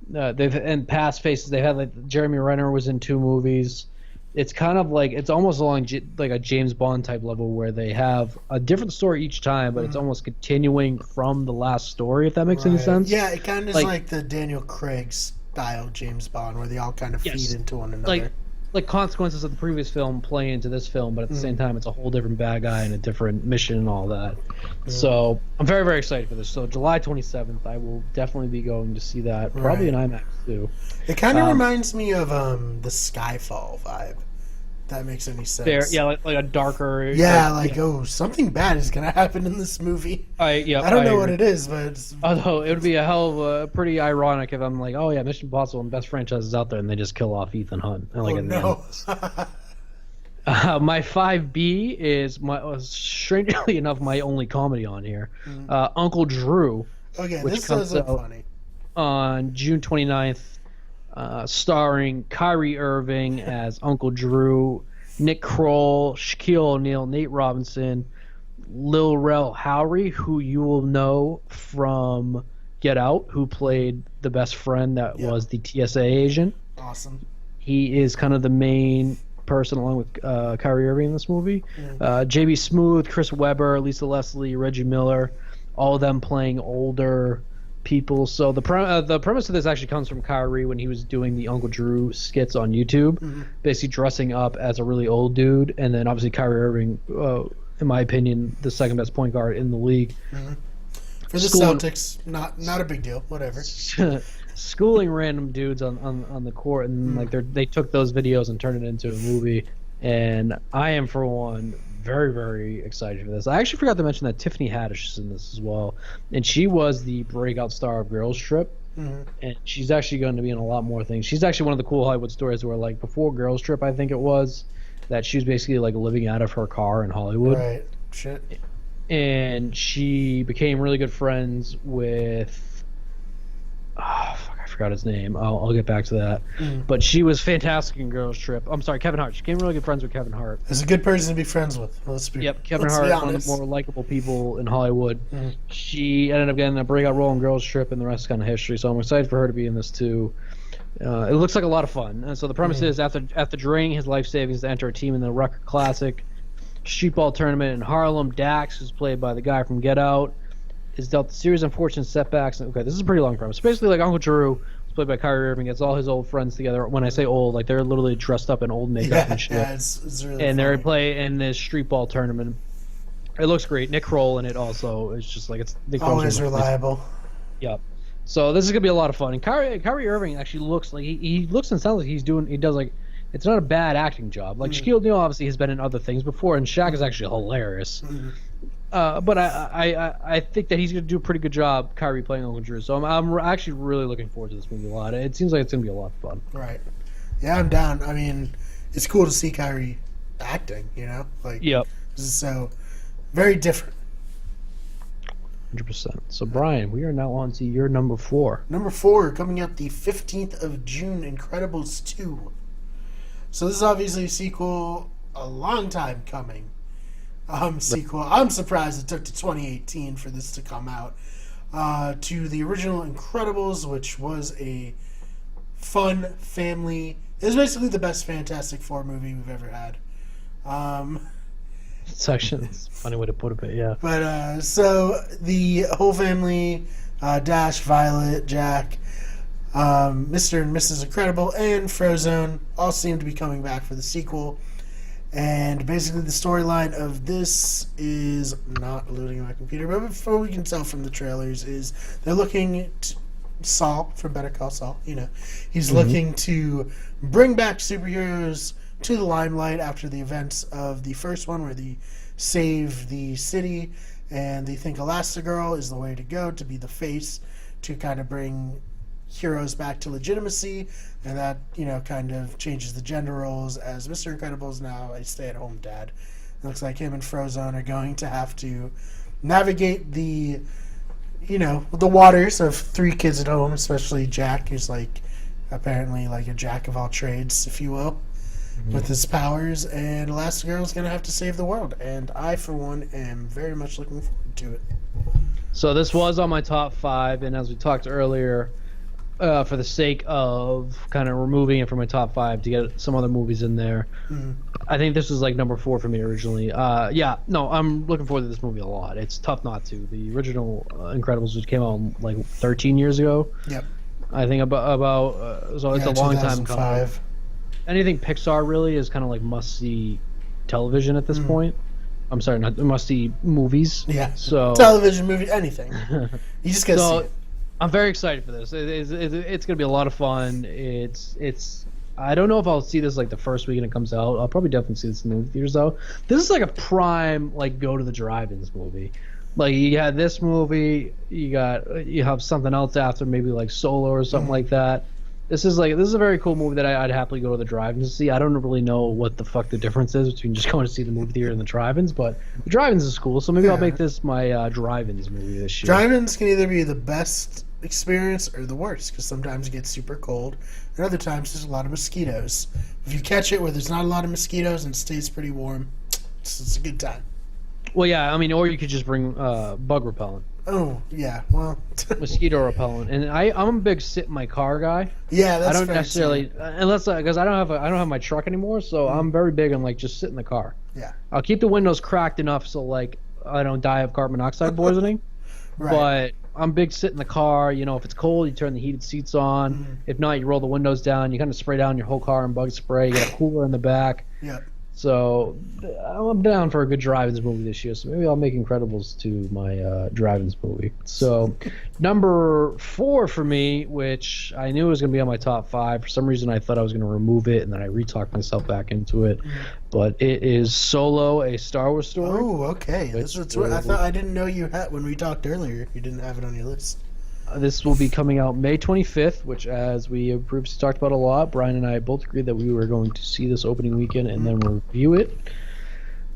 they've in past faces they had, like, Jeremy Renner was in 2 movies. It's kind of like, it's almost along like a James Bond type level where they have a different story each time, but it's almost continuing from the last story, if that makes any sense. Yeah, it kind of is like the Daniel Craig style James Bond, where they all kind of feed into one another. Like consequences of the previous film play into this film, but at the same time, it's a whole different bad guy and a different mission and all that. So I'm very, very excited for this. So July 27th, I will definitely be going to see that, probably in IMAX too. It kind of reminds me of the Skyfall vibe. If that makes any sense. Like a darker. Something bad is gonna happen in this movie. I don't know agree. what it is, but although it would be a hell of a pretty ironic if I'm like, oh yeah, Mission Impossible and best franchises out there, and they just kill off Ethan Hunt. My 5B is strangely enough my only comedy on here, Uncle Drew. Okay, this does look funny. on June 29th, starring Kyrie Irving as Uncle Drew, Nick Kroll, Shaquille O'Neal, Nate Robinson, Lil Rel Howery, who you will know from Get Out, who played the best friend that was the TSA agent. Awesome. He is kind of the main person along with Kyrie Irving in this movie. JB Smoove, Chris Webber, Lisa Leslie, Reggie Miller, all of them playing older people. So the premise of this actually comes from Kyrie when he was doing the Uncle Drew skits on YouTube, basically dressing up as a really old dude, and then obviously Kyrie Irving, in my opinion, the second best point guard in the league. For the Celtics, not a big deal. Whatever. Schooling random dudes on the court, and like they took those videos and turned it into a movie. And I am, for one, very, very excited for this. I actually forgot to mention that Tiffany Haddish is in this as well, and she was the breakout star of Girls Trip. And she's actually going to be in a lot more things. She's actually one of the cool Hollywood stories where, like, before Girls Trip, I think it was, that she was basically like living out of her car in Hollywood. Right. Shit. And she became really good friends with, I forgot his name. I'll get back to that. But she was fantastic in Girls Trip. I'm sorry, Kevin Hart. She became really good friends with Kevin Hart. It's a good person to be friends with. Kevin Hart, one of the more likable people in Hollywood. She ended up getting a breakout role in Girls Trip, and the rest is kind of history. So I'm excited for her to be in this too. It looks like a lot of fun. And so the premise is after draining his life savings to enter a team in the Rucker Classic streetball tournament in Harlem, Dax, who's played by the guy from Get Out, is dealt a series of unfortunate setbacks. Okay, this is a pretty long premise. Basically, like Uncle Drew, who's played by Kyrie Irving, gets all his old friends together. When I say old, like they're literally dressed up in old makeup and shit. Yeah, it's really and funny. they play in this streetball tournament. It looks great. Nick Kroll in it also. It's just like it's Nick Kroll's always reliable. Yep. So this is gonna be a lot of fun. And Kyrie Irving actually looks like he looks and sounds like he does like, it's not a bad acting job. Like Shaquille O'Neal obviously has been in other things before, and Shaq is actually hilarious. But I think that he's gonna do a pretty good job, Kyrie playing Uncle Drew. So I'm actually really looking forward to this movie a lot. It seems like it's gonna be a lot of fun. Right. Yeah, I'm down. I mean, it's cool to see Kyrie acting. You know, like so very different. 100%. So Brian, we are now on to your number 4. Number 4 coming out the 15th of June. Incredibles 2. So this is obviously a sequel, a long time coming. Sequel. I'm surprised it took to 2018 for this to come out. To the original Incredibles, which was a fun family. It was basically the best Fantastic Four movie we've ever had. It's actually a funny way to put it, but yeah. But so the whole family, Dash, Violet, Jack, Mr. and Mrs. Incredible, and Frozone all seem to be coming back for the sequel. And basically the storyline of this is not loading on my computer, but before we can tell from the trailers is they're looking at Saul from Better Call Saul. You know, he's looking to bring back superheroes to the limelight after the events of the first one where they save the city and they think Elastigirl is the way to go to be the face to kind of bring heroes back to legitimacy, and that, you know, kind of changes the gender roles as Mr. Incredible is now a stay-at-home dad. It looks like him and Frozone are going to have to navigate the, you know, the waters of 3 kids at home, especially Jack, who's like apparently like a jack of all trades, if you will, with his powers, and Elastigirl's going to have to save the world, and I, for one, am very much looking forward to it. So this was on my top 5, and as we talked earlier, for the sake of kind of removing it from my top 5 to get some other movies in there, I think this was like number 4 for me originally. I'm looking forward to this movie a lot. It's tough not to. The original Incredibles, which came out like 13 years ago. Yep. I think so it's a long time coming. Anything Pixar really is kind of like must-see television at this point. I'm sorry, not must-see movies. Yeah. So television, movie, anything. You just gotta see it. I'm very excited for this. It's gonna be a lot of fun. It's. I don't know if I'll see this like the first weekend it comes out. I'll probably definitely see this in the movie theaters though. This is like a prime like go to the drive-ins movie. Like you had this movie, you have something else after, maybe like Solo or something like that. This is a very cool movie that I'd happily go to the drive-ins to see. I don't really know what the fuck the difference is between just going to see the movie theater and the drive-ins, but the drive-ins is cool. So maybe I'll make this my drive-ins movie this year. Drive-ins can either be the best experience or the worst, because sometimes it gets super cold, and other times there's a lot of mosquitoes. If you catch it where there's not a lot of mosquitoes and it stays pretty warm, it's a good time. Well, yeah, I mean, or you could just bring bug repellent, Oh yeah, well, mosquito repellent. And I'm a big sit in my car guy. yeah, that's I don't fair necessarily too. unless because I don't have my truck anymore, so I'm very big on like just sit in the car. Yeah, I'll keep the windows cracked enough so like I don't die of carbon monoxide poisoning. right. But I'm big sit in the car. You know, if it's cold, you turn the heated seats on. If not, you roll the windows down. You kind of spray down your whole car in bug spray. You got a cooler in the back. Yep. So I'm down for a good drive-ins movie this year. So maybe I'll make Incredibles to my drive-ins movie. So number 4 for me, which I knew was going to be on my top 5. For some reason, I thought I was going to remove it, and then I re-talked myself back into it. But it is Solo, a Star Wars story. Oh, okay. This is what I thought. I didn't know you had when we talked earlier. You didn't have it on your list. This will be coming out May 25th, which, as we have previously talked about a lot, Brian and I both agreed that we were going to see this opening weekend and then review it.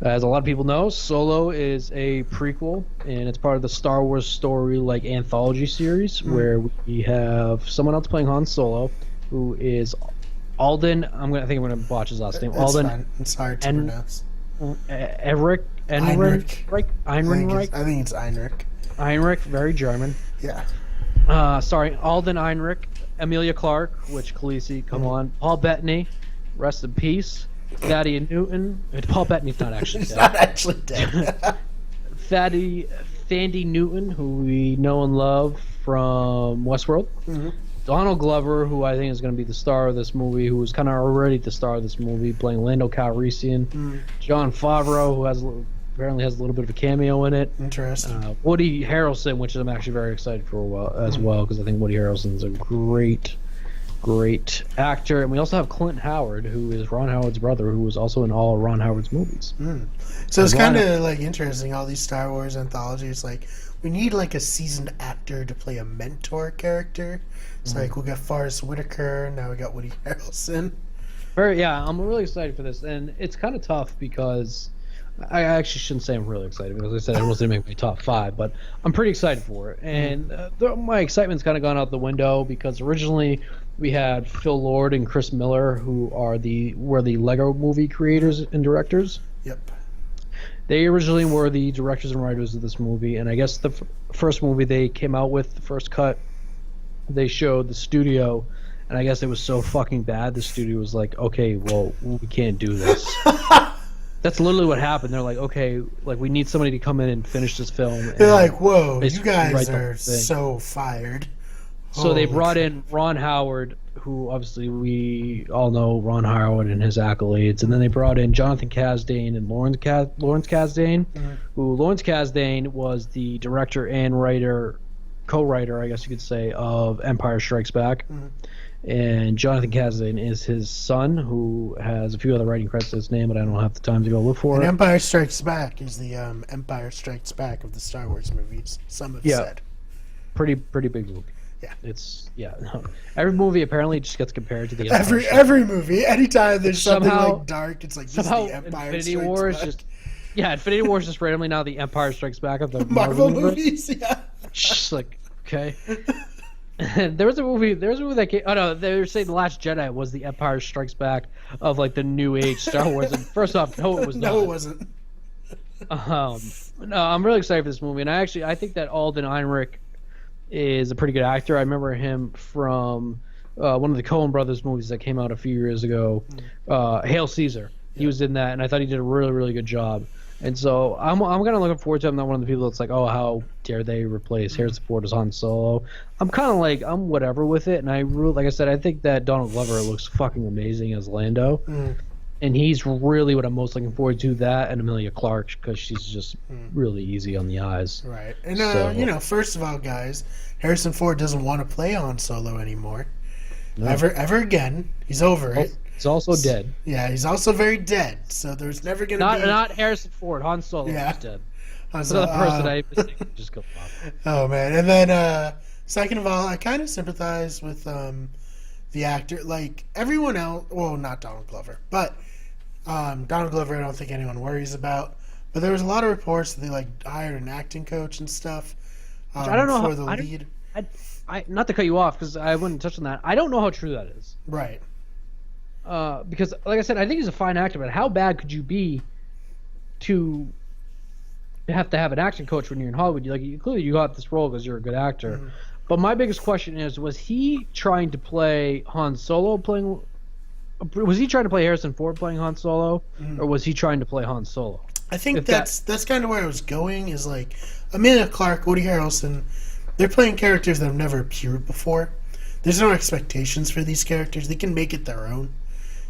As a lot of people know, Solo is a prequel, and it's part of the Star Wars story like anthology series, where we have someone else playing Han Solo, who is Alden. I think I'm gonna botch his last name. It's Alden. fine. It's hard to pronounce. Eric. Heinrich. Heinrich. I think it's Heinrich. Heinrich. Very German. Yeah. Sorry, Alden Heinrich, Amelia Clark, which Khaleesi, come on, Paul Bettany, rest in peace, Thaddeus Newton. Paul Bettany's not actually He's dead. not actually dead. Thandie Newton, who we know and love from Westworld. Donald Glover, who I think is going to be the star of this movie, who was kind of already the star of this movie, playing Lando Calrissian. John Favreau, who apparently has a little bit of a cameo in it. Interesting. Woody Harrelson, which I'm actually very excited for as well, because I think Woody Harrelson's a great actor. And we also have Clint Howard, who is Ron Howard's brother, who was also in all of Ron Howard's movies. So it's kind of like interesting, all these Star Wars anthologies. Like, we need like a seasoned actor to play a mentor character. It's like we got Forrest Whitaker, now we got Woody Harrelson. I'm really excited for this, and it's kind of tough because I actually shouldn't say I'm really excited, because I said I wasn't going to make my top 5, but I'm pretty excited for it. And my excitement's kind of gone out the window, because originally we had Phil Lord and Chris Miller, who were the Lego movie creators and directors. Yep. They originally were the directors and writers of this movie, and I guess the first movie they came out with, the first cut, they showed the studio, and I guess it was so fucking bad, the studio was like, okay, well, we can't do this. That's literally what happened. They're like, okay, like we need somebody to come in and finish this film. They're like, whoa, you basically guys write the are whole thing. so fired. So they Holy brought crap. in Ron Howard, who obviously we all know Ron Howard and his accolades, and then they brought in Jonathan Kasdan and Lawrence Kasdan, who Lawrence Kasdan was the director and co-writer, I guess you could say, of Empire Strikes Back. And Jonathan Kasdan is his son, who has a few other writing credits to his name, but I don't have the time to go look for And it. Empire Strikes Back is the Empire Strikes Back of the Star Wars movies. Some have said. Pretty big movie. Yeah. It's every movie apparently just gets compared to the Empire Every movie, anytime there's something Somehow- like dark, it's like this is somehow the Empire Infinity Strikes War is Back. just Infinity War is just randomly now the Empire Strikes Back of the Marvel universe. movies. Yeah. Just like, okay. There was a movie that came. Oh no, they were saying The Last Jedi was the Empire Strikes Back of like the new age Star Wars. And first off, no, it was not. No, it wasn't. No, I'm really excited for this movie, and I think that Alden Heinrich is a pretty good actor. I remember him from one of the Coen Brothers movies that came out a few years ago, Hail Caesar. He was in that, and I thought he did a really, really good job. And so I'm kind of looking forward to him. I'm not one of the people that's like, oh, how dare they replace Harrison Ford as Han Solo. I'm kind of like, I'm whatever with it. And I really, like I said, I think that Donald Glover looks fucking amazing as Lando. And he's really what I'm most looking forward to, that and Amelia Clark, because she's just really easy on the eyes. Right. And, first of all, guys, Harrison Ford doesn't want to play Han Solo anymore. No. Ever again. He's over it. He's also dead. Yeah, he's also very dead. So there's never going to be... Not Harrison Ford. Han Solo is dead. Another person I mistakenly just go off. Oh, man. And then, second of all, I kind of sympathize with the actor. Like, everyone else... Well, not Donald Glover. But Donald Glover I don't think anyone worries about. But there was a lot of reports that they, like, hired an acting coach and stuff I don't know for the lead. not to cut you off because I wouldn't touch on that. I don't know how true that is. Right. Because, like I said, I think he's a fine actor, but how bad could you be to have to have an acting coach when you're in Hollywood? Clearly you got this role because you're a good actor. Mm-hmm. But my biggest question is, was he trying to play Han Solo was he trying to play Harrison Ford playing Han Solo, or was he trying to play Han Solo? I think that's kind of where I was going, is like Emilia Clarke, Woody Harrelson, they're playing characters that have never appeared before. There's no expectations for these characters. They can make it their own.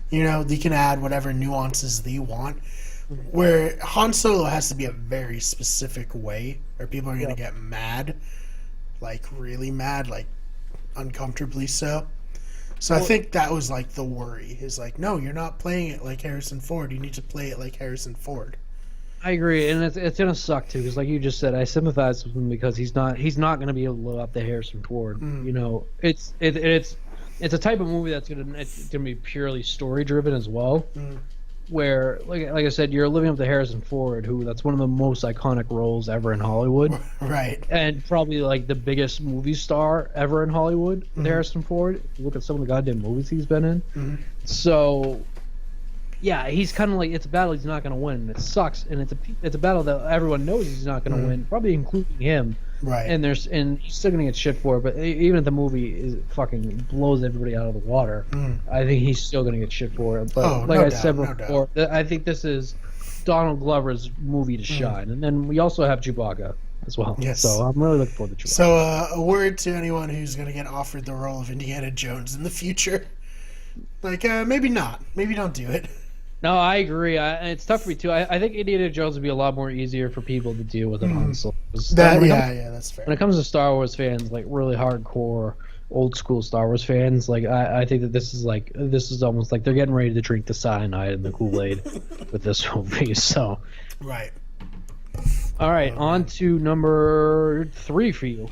They can add whatever nuances they want. Where Han Solo has to be a very specific way, or people are going to get mad, like really mad, like uncomfortably so. So I think that was like the worry, is like, no, you're not playing it like Harrison Ford. You need to play it like Harrison Ford. I agree, and it's gonna suck too, because like you just said, I sympathize with him because he's not gonna be able to live up to Harrison Ford. It's a type of movie that's gonna be purely story driven as well. Where, like I said, you're living up to Harrison Ford, that's one of the most iconic roles ever in Hollywood, right? And probably like the biggest movie star ever in Hollywood, Harrison Ford. If you look at some of the goddamn movies he's been in. So, yeah, he's kind of like, it's a battle he's not going to win. It sucks, and it's a battle that everyone knows he's not going to win, probably including him. Right. And he's still gonna get shit for it, but even if the movie fucking blows everybody out of the water, I think he's still gonna get shit for it. But I said before, I think this is Donald Glover's movie to shine. And then we also have Chewbacca as well. Yes. So I'm really looking forward to Chewbacca. So a word to anyone who's gonna get offered the role of Indiana Jones in the future, like maybe not, maybe don't do it. No, I agree. It's tough for me too. I think Indiana Jones would be a lot more easier for people to deal with than Han Solo. That's fair. When it comes to Star Wars fans, like really hardcore, old school Star Wars fans, like I think that this is almost like they're getting ready to drink the cyanide and the Kool-Aid with this movie. So, right. All right, on to number 3 for you.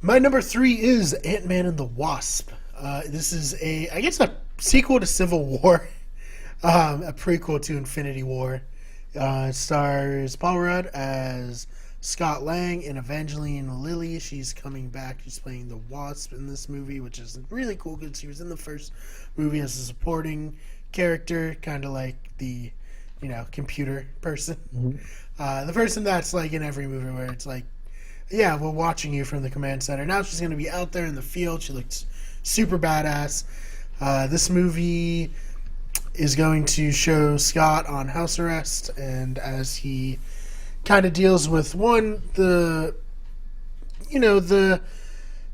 My number 3 is Ant-Man and the Wasp. This is a sequel to Civil War. A prequel to Infinity War. It stars Paul Rudd as Scott Lang and Evangeline Lilly. She's coming back. She's playing the Wasp in this movie, which is really cool because she was in the first movie as a supporting character, kind of like the, computer person. The person that's like in every movie where it's like, yeah, we're watching you from the command center. Now she's going to be out there in the field. She looks super badass. This movie is going to show Scott on house arrest, and as he kind of deals with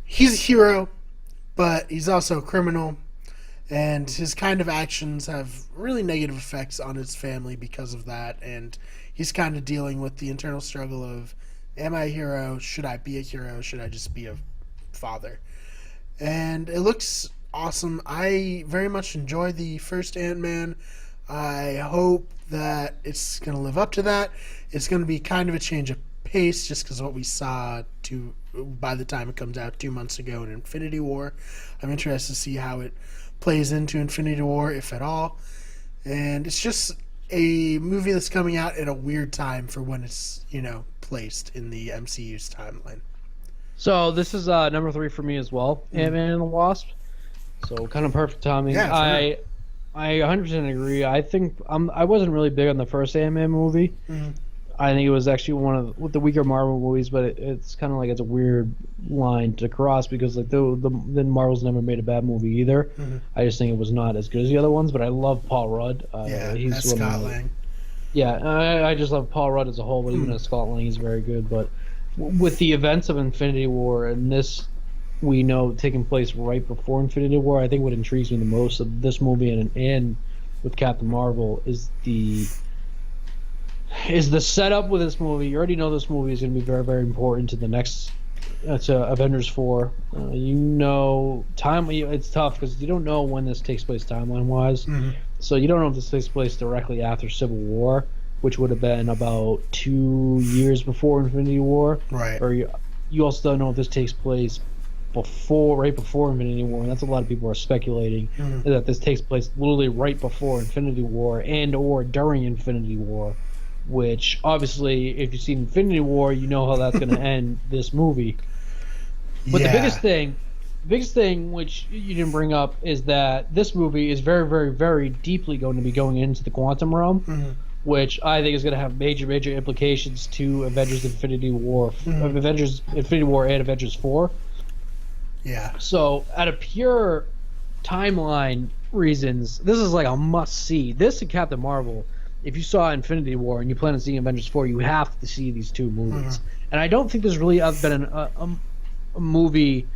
he's a hero, but he's also a criminal, and his kind of actions have really negative effects on his family because of that, and he's kind of dealing with the internal struggle of, am I a hero? Should I be a hero? Should I just be a father? And it looks awesome. I very much enjoyed the first Ant-Man. I hope that it's going to live up to that. It's going to be kind of a change of pace just because what we saw by the time it comes out 2 months ago in Infinity War. I'm interested to see how it plays into Infinity War, if at all. And it's just a movie that's coming out at a weird time for when it's, placed in the MCU's timeline. So this is number 3 for me as well, Ant-Man and the Wasp. So kind of perfect timing. Yeah, I 100% agree. I think I wasn't really big on the first Ant-Man movie. I think it was actually one of the weaker Marvel movies, but it's kind of like it's a weird line to cross because like then Marvel's never made a bad movie either. I just think it was not as good as the other ones. But I love Paul Rudd. He's Scott Lang. Yeah, I just love Paul Rudd as a whole, but even as Scott Lang, he's very good. But with the events of Infinity War and this, we know, taking place right before Infinity War, I think what intrigues me the most of this movie and with Captain Marvel is the setup with this movie. You already know this movie is going to be very, very important to the next to Avengers 4. It's tough because you don't know when this takes place timeline-wise. So you don't know if this takes place directly after Civil War, which would have been about 2 years before Infinity War. Right. Or you also don't know if this takes place right before Infinity War, and that's a lot of people are speculating that this takes place literally right before Infinity War and or during Infinity War, which obviously if you've seen Infinity War, you know how that's going to end this movie. But Yeah. the biggest thing which you didn't bring up is that this movie is very, very, very deeply going to be going into the quantum realm, Hmm. which I think is going to have major, major implications to Hmm. Avengers Infinity War and Avengers 4. Yeah. So, out of pure timeline reasons, this is like a must see. This and Captain Marvel, if you saw Infinity War and you plan on seeing Avengers 4, you have to see these two Hmm. movies. And I don't think there's really been a movie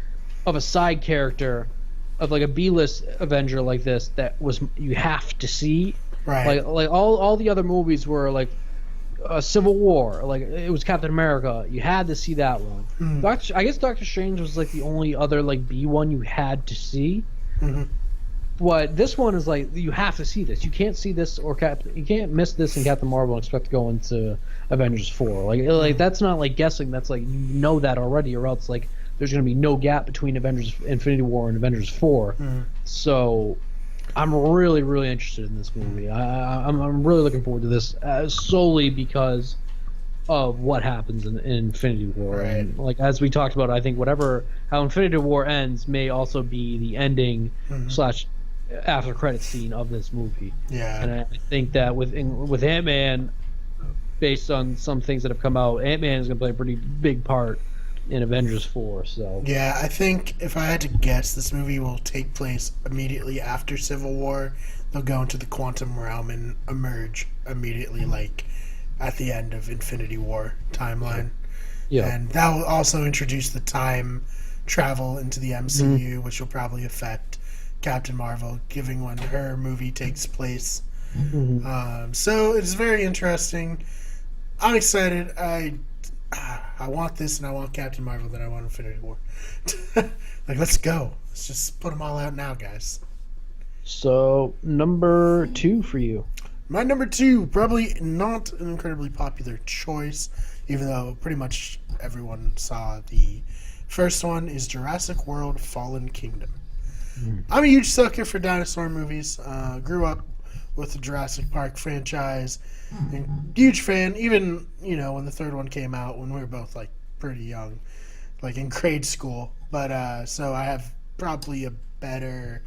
of a side character of like a B-list Avenger like this that was you have to see. Right. Like all the other movies were like Civil War, like it was Captain America. You had to see that one. Hmm. I guess Doctor Strange was like the only other like B one you had to see. Hmm. But this one is like you have to see this. You can't see this you can't miss this in Captain Marvel and expect to go into Avengers 4. Like that's not like guessing. That's like you know that already, or else like there's going to be no gap between Avengers Infinity War and Avengers 4. Hmm. So I'm really, really interested in this movie. I'm really looking forward to this solely because of what happens in Infinity War. Right. And like as we talked about, I think how Infinity War ends may also be the ending Hmm. slash after credit scene of this movie. Yeah. And I think that with Ant-Man, based on some things that have come out, Ant-Man is going to play a pretty big part in Avengers 4. So Yeah, I think if I had to guess, this movie will take place immediately after Civil War. They'll go into the quantum realm and emerge immediately, like at the end of Infinity War timeline. yeah. And that will also introduce the time travel into the MCU, which will probably affect Captain Marvel, given when her movie takes place. Mhm. So it's very interesting. I'm excited. I want this, and I want Captain Marvel, then I want Infinity War. Like, let's go. Let's just put them all out now, guys. So number 2 for you. My number 2, probably not an incredibly popular choice, even though pretty much everyone saw the first one, is Jurassic World Fallen Kingdom. I'm a huge sucker for dinosaur movies. Grew up with the Jurassic Park franchise. And huge fan, even, when the third one came out, when we were both, like, pretty young, like, in grade school. But, so I have probably a better,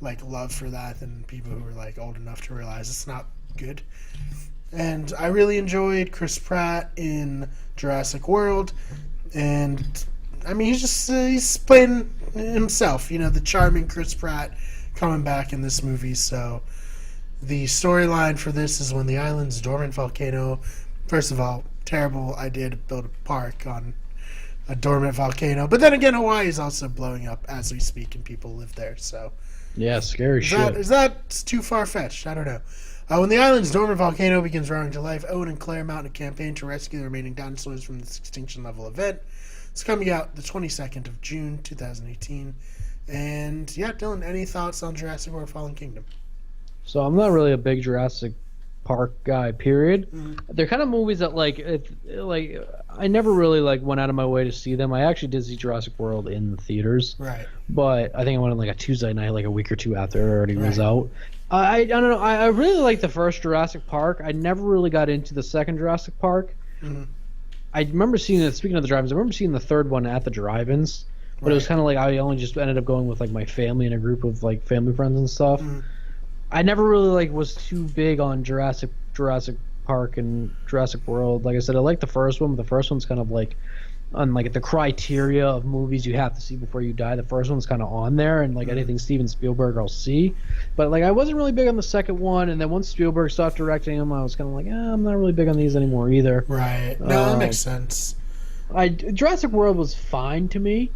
like, love for that than people who are, like, old enough to realize it's not good. And I really enjoyed Chris Pratt in Jurassic World. And, I mean, he's playing himself, the charming Chris Pratt coming back in this movie, so... The storyline for this is when the island's dormant volcano. First of all, terrible idea to build a park on a dormant volcano. But then again, Hawaii is also blowing up as we speak, and people live there. So Yeah, scary shit. is that too far fetched? I don't know. When the island's dormant volcano begins roaring to life, Owen and Claire mount a campaign to rescue the remaining dinosaurs from this extinction level event. It's coming out the 22nd of June, 2018. And yeah, Dylan, any thoughts on Jurassic World: Fallen Kingdom? So I'm not really a big Jurassic Park guy. Period. They're kind of movies that like I never really like went out of my way to see them. I actually did see Jurassic World in the theaters, Right. but I think I went on like a Tuesday night, like a week or two after it already was Right. out. I don't know. I really like the first Jurassic Park. I never really got into the second Jurassic Park. Mm-hmm. I remember seeing it. Speaking of the drive-ins, I remember seeing the third one at the drive-ins, but it was Right. kind of like I only just ended up going with like my family and a group of like family friends and stuff. Mhm. I never really like was too big on Jurassic Park and Jurassic World. Like I said, I like the first one, but the first one's kind of like on like the criteria of movies you have to see before you die. The first one's kind of on there, and like anything Steven Spielberg I'll see. But like I wasn't really big on the second one, and then once Spielberg stopped directing them, I was kind of like, I'm not really big on these anymore either. Right. No, that makes sense. Jurassic World was fine to me,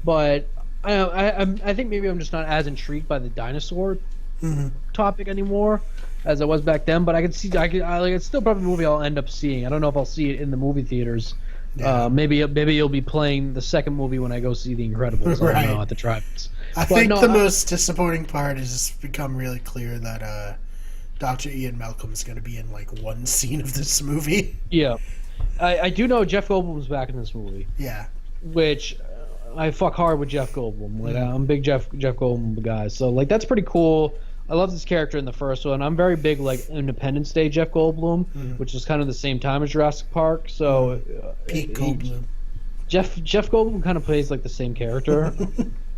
but I think maybe I'm just not as intrigued by the dinosaur Mm-hmm. topic anymore as I was back then. But it's still probably a movie I'll end up seeing. I don't know if I'll see it in the movie theaters. Yeah. Maybe you'll be playing the second movie when I go see The Incredibles. I don't know, at the drive-ins. I think the most disappointing part is it's become really clear that Dr. Ian Malcolm is going to be in like one scene of this movie. Yeah, I do know Jeff Goldblum's back in this movie. Yeah. Which I fuck hard with Jeff Goldblum. Like I'm a big Jeff Goldblum guy. So like that's pretty cool. I love this character in the first one. I'm very big like Independence Day Jeff Goldblum, which is kind of the same time as Jurassic Park. So Peak Goldblum. Jeff Goldblum kind of plays like the same character.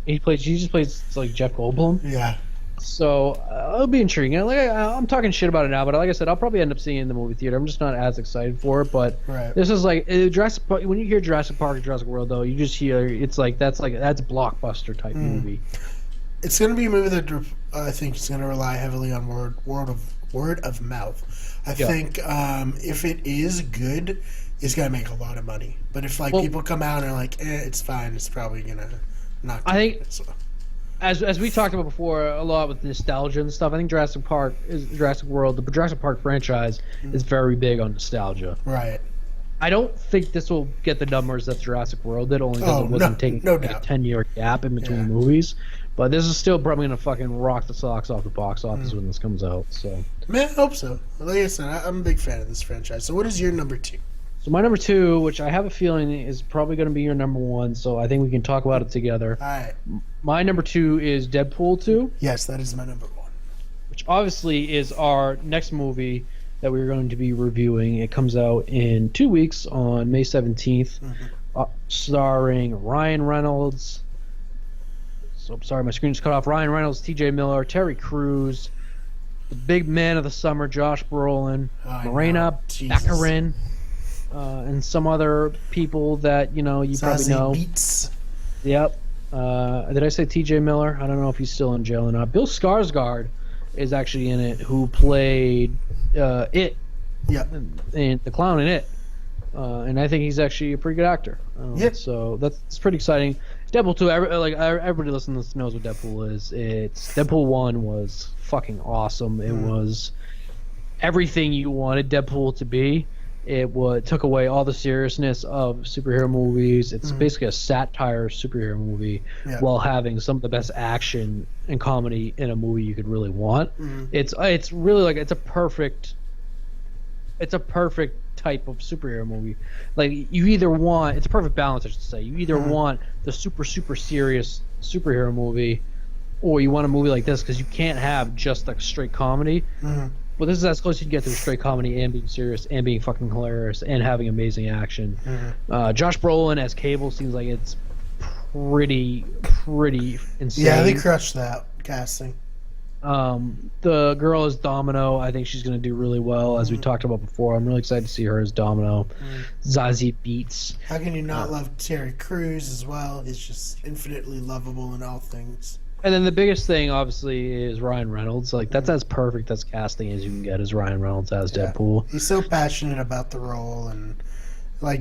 He just plays like Jeff Goldblum. Yeah. So it'll be intriguing. Like I'm talking shit about it now, but like I said, I'll probably end up seeing it in the movie theater. I'm just not as excited for it. But Right. this is like Jurassic Park. When you hear Jurassic Park or Jurassic World, though, you just hear it's like that's blockbuster type movie. It's going to be a movie that I think is going to rely heavily on word of mouth. I think if it is good, it's going to make a lot of money. But if people come out and are like, it's fine, it's probably going to not. I think. So. As we talked about before, a lot with nostalgia and stuff. I think Jurassic World, the Jurassic Park franchise is very big on nostalgia. Right. I don't think this will get the numbers that Jurassic World did, only because it wasn't taking a 10-year gap in between movies. But this is still probably gonna fucking rock the socks off the box office when this comes out. So, man, I hope so. Like I said, I'm a big fan of this franchise. So, what is your number 2? So my number 2, which I have a feeling is probably going to be your number 1, so I think we can talk about it together. All right. My number 2 is Deadpool 2. Yes, that is my number 1. Which obviously is our next movie that we're going to be reviewing. It comes out in 2 weeks on May 17th, starring Ryan Reynolds. So I'm sorry, my screen just cut off. Ryan Reynolds, T.J. Miller, Terry Crews, the big man of the summer, Josh Brolin, Morena Baccarin. And some other people that you probably know. Beats. Yep. Did I say T.J. Miller? I don't know if he's still in jail or not. Bill Skarsgård is actually in it, who played It. Yep. And the clown in It. And I think he's actually a pretty good actor. Yep. So that's pretty exciting. Deadpool 2. Everybody listening to this knows what Deadpool is. Deadpool 1 was fucking awesome. It was everything you wanted Deadpool to be. It took away all the seriousness of superhero movies. It's basically a satire superhero movie while having some of the best action and comedy in a movie you could really want. It's really it's a perfect type of superhero movie. Like you either want it's a perfect balance, I should say. You either want the super serious superhero movie, or you want a movie like this because you can't have just like straight comedy. But this is as close as you can get to a straight comedy and being serious and being fucking hilarious and having amazing action. Josh Brolin as Cable seems like it's pretty insane. Yeah, they crushed that casting. The girl is Domino. I think she's going to do really well, as we talked about before. I'm really excited to see her as Domino. Zazie Beetz. How can you not love Terry Crews as well? He's just infinitely lovable in all things. And then the biggest thing, obviously, is Ryan Reynolds. Like that's as perfect as casting as you can get as Ryan Reynolds as Deadpool. He's so passionate about the role and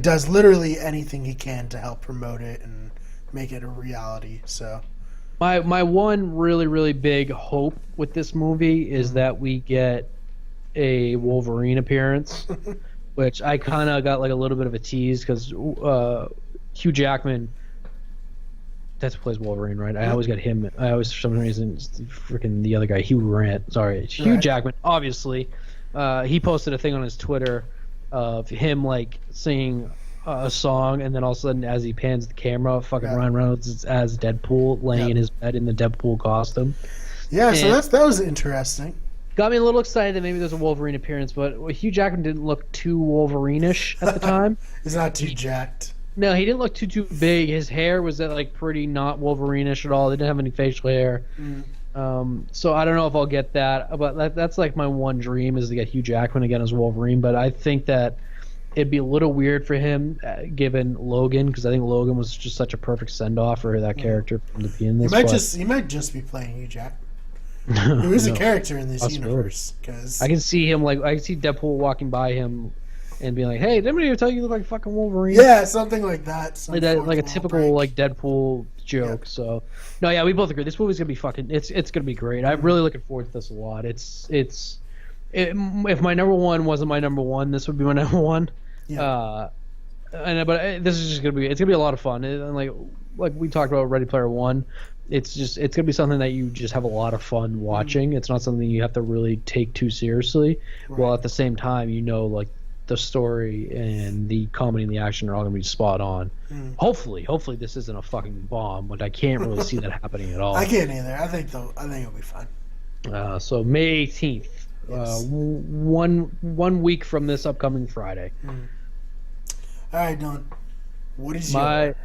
does literally anything he can to help promote it and make it a reality. So my one really big hope with this movie is that we get a Wolverine appearance, which I kind of got like a little bit of a tease because Hugh Jackman. That's who plays Wolverine, right? I always got him. I always, for some reason, freaking the other guy, Hugh Grant. Sorry, Hugh Jackman. Obviously, he posted a thing on his Twitter of him singing a song, and then all of a sudden, as he pans the camera, fucking Ryan Reynolds is as Deadpool laying in his bed in the Deadpool costume. Yeah, so that was interesting. Got me a little excited that maybe there's a Wolverine appearance, but Hugh Jackman didn't look too Wolverine-ish at the time. He's not too jacked. No, he didn't look too big. His hair was pretty not Wolverine-ish at all. He didn't have any facial hair. So I don't know if I'll get that, but that's like my one dream is to get Hugh Jackman again as Wolverine. But I think that it'd be a little weird for him given Logan, because I think Logan was just such a perfect send-off for that character from to be in this. He might just be playing Hugh Jackman. Who is a character in this universe? Because I can see him I can see Deadpool walking by him and being like, "Hey, did anybody ever tell you look like fucking Wolverine?" Yeah, something like that. Like a typical Deadpool joke. Yeah. So, no, yeah, we both agree. This movie's gonna be fucking. It's gonna be great. I'm really looking forward to this a lot. If my number one wasn't my number one, this would be my number one. Yeah. But this is just gonna be. It's gonna be a lot of fun. And like we talked about Ready Player One. It's gonna be something that you just have a lot of fun watching. It's not something you have to really take too seriously. Right. While at the same time, the story and the comedy and the action are all gonna be spot on. Hopefully this isn't a fucking bomb, but I can't really see that happening at all. I can't either. I think it'll be fun. So May 18th, yes. one week from this upcoming Friday. All right, Dylan. What is A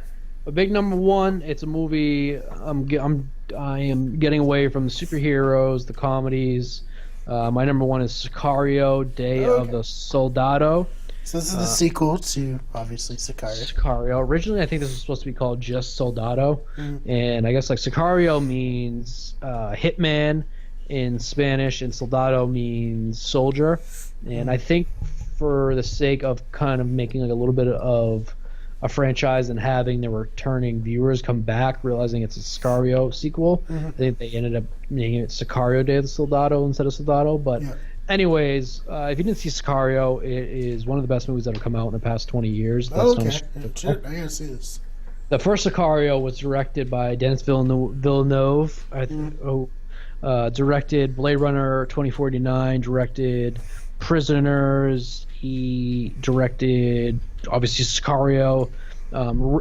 big number one. It's a movie. I am getting away from the superheroes, the comedies. My number one is Sicario: Day of the Soldado. So this is the sequel to obviously Sicario. Sicario. Originally, I think this was supposed to be called just Soldado, and I guess like Sicario means hitman in Spanish, and Soldado means soldier. And I think for the sake of kind of making like a little bit of a franchise and having the returning viewers come back, realizing it's a Sicario sequel, I think they ended up making it Sicario: Day of the Soldado instead of Soldado. But anyways, if you didn't see Sicario, it is one of the best movies that have come out in the past 20 years. That's okay. Shit, I gotta see this. The first Sicario was directed by Denis Villeneuve. Directed Blade Runner 2049, directed Prisoners. He directed, obviously, Sicario.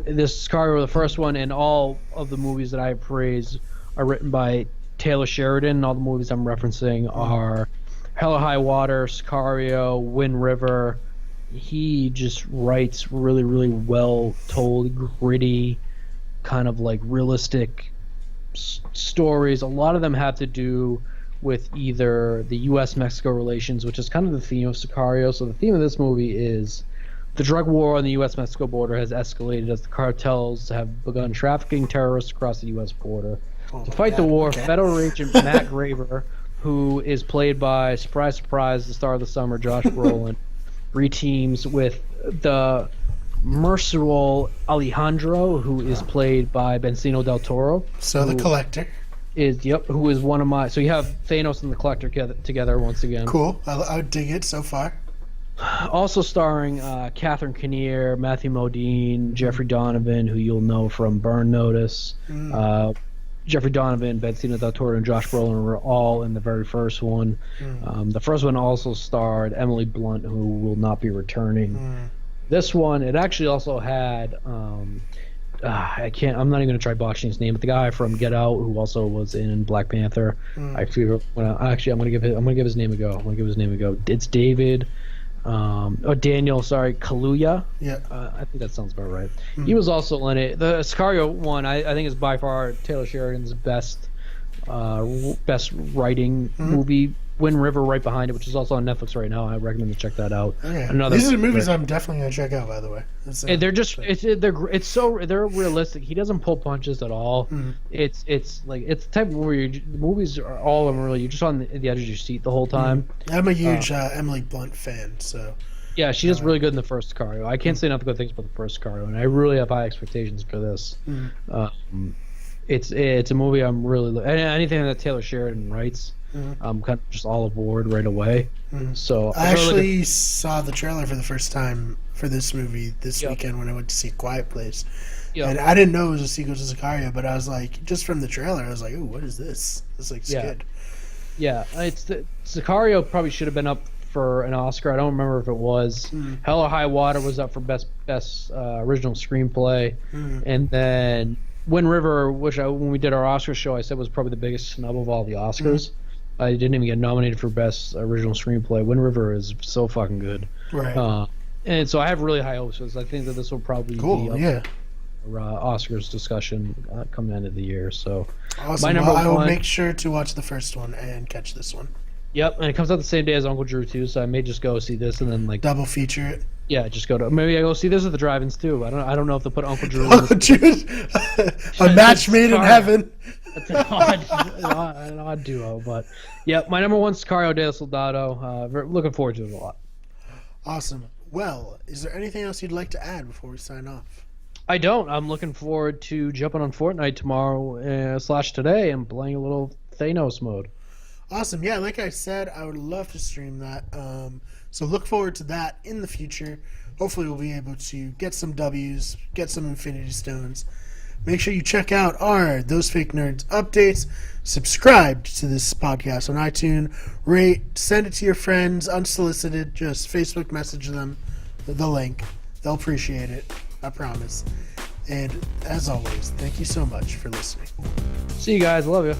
This Sicario, the first one, and all of the movies that I praise are written by Taylor Sheridan. All the movies I'm referencing are Hell or High Water, Sicario, Wind River. He just writes really, really well told, gritty, kind of like realistic stories. A lot of them have to do with either the U.S.-Mexico relations, which is kind of the theme of Sicario. So the theme of this movie is the drug war on the U.S.-Mexico border has escalated as the cartels have begun trafficking terrorists across the U.S. border. To fight the war, federal agent Matt Graver, who is played by, surprise, surprise, the star of the summer, Josh Brolin, reteams with the merciful Alejandro, who is played by Benicio del Toro. So the Collector. Who is one of my... So you have Thanos and the Collector together once again. Cool. I dig it so far. Also starring Catherine Kinnear, Matthew Modine, Jeffrey Donovan, who you'll know from Burn Notice. Jeffrey Donovan, Benicio del Toro, and Josh Brolin were all in the very first one. The first one also starred Emily Blunt, who will not be returning. This one, it actually also had... I'm not even gonna try botching his name, but the guy from Get Out, who also was in Black Panther. I'm gonna give his name a go. It's David, Daniel. Sorry, Kaluuya. Yeah. I think that sounds about right. He was also in it. The Sicario one, I think, is by far Taylor Sheridan's best writing movie. Wind River right behind it, which is also on Netflix right now. I recommend to check that out. Okay. These are movies I'm definitely gonna check out. By the way, they're realistic. He doesn't pull punches at all. It's like it's the type of movie. The movies are all of them really. You're just on the edge of your seat the whole time. I'm a huge Emily Blunt fan, so yeah, she does really good in the first Sicario. I can't say enough good things about the first Sicario, and I really have high expectations for this. It's a movie I'm really anything that Taylor Sheridan writes. I'm kind of just all aboard right away. So I actually saw the trailer for the first time for this movie this weekend when I went to see Quiet Place. And I didn't know it was a sequel to Sicario, but I was like, just from the trailer, I was like, "Ooh, what is this? This looks good." Yeah, Sicario probably should have been up for an Oscar. I don't remember if it was. Hell or High Water was up for best original screenplay, and then Wind River, which when we did our Oscar show, I said was probably the biggest snub of all the Oscars. I didn't even get nominated for best original screenplay. Wind River is so fucking good, right? And so I have really high hopes. I think that this will probably be up for Oscars discussion come the end of the year. So awesome. I will make sure to watch the first one and catch this one. Yep, and it comes out the same day as Uncle Drew too, so I may just go see this and then like double feature it. Yeah, just maybe I go see this at the drive-ins too. I don't know if they'll put Uncle Drew. A match made in heaven. That's an odd duo, but yeah, my number one Sicario: Day of the Soldado. Looking forward to it a lot. Awesome. Well, is there anything else you'd like to add before we sign off? I don't. I'm looking forward to jumping on Fortnite tomorrow / today and playing a little Thanos mode. Awesome. Yeah, like I said, I would love to stream that. So look forward to that in the future. Hopefully we'll be able to get some W's, get some Infinity Stones. Make sure you check out our Those Fake Nerds updates. Subscribe to this podcast on iTunes. Rate, send it to your friends, unsolicited. Just Facebook message them the link. They'll appreciate it. I promise. And as always, thank you so much for listening. See you guys. Love you.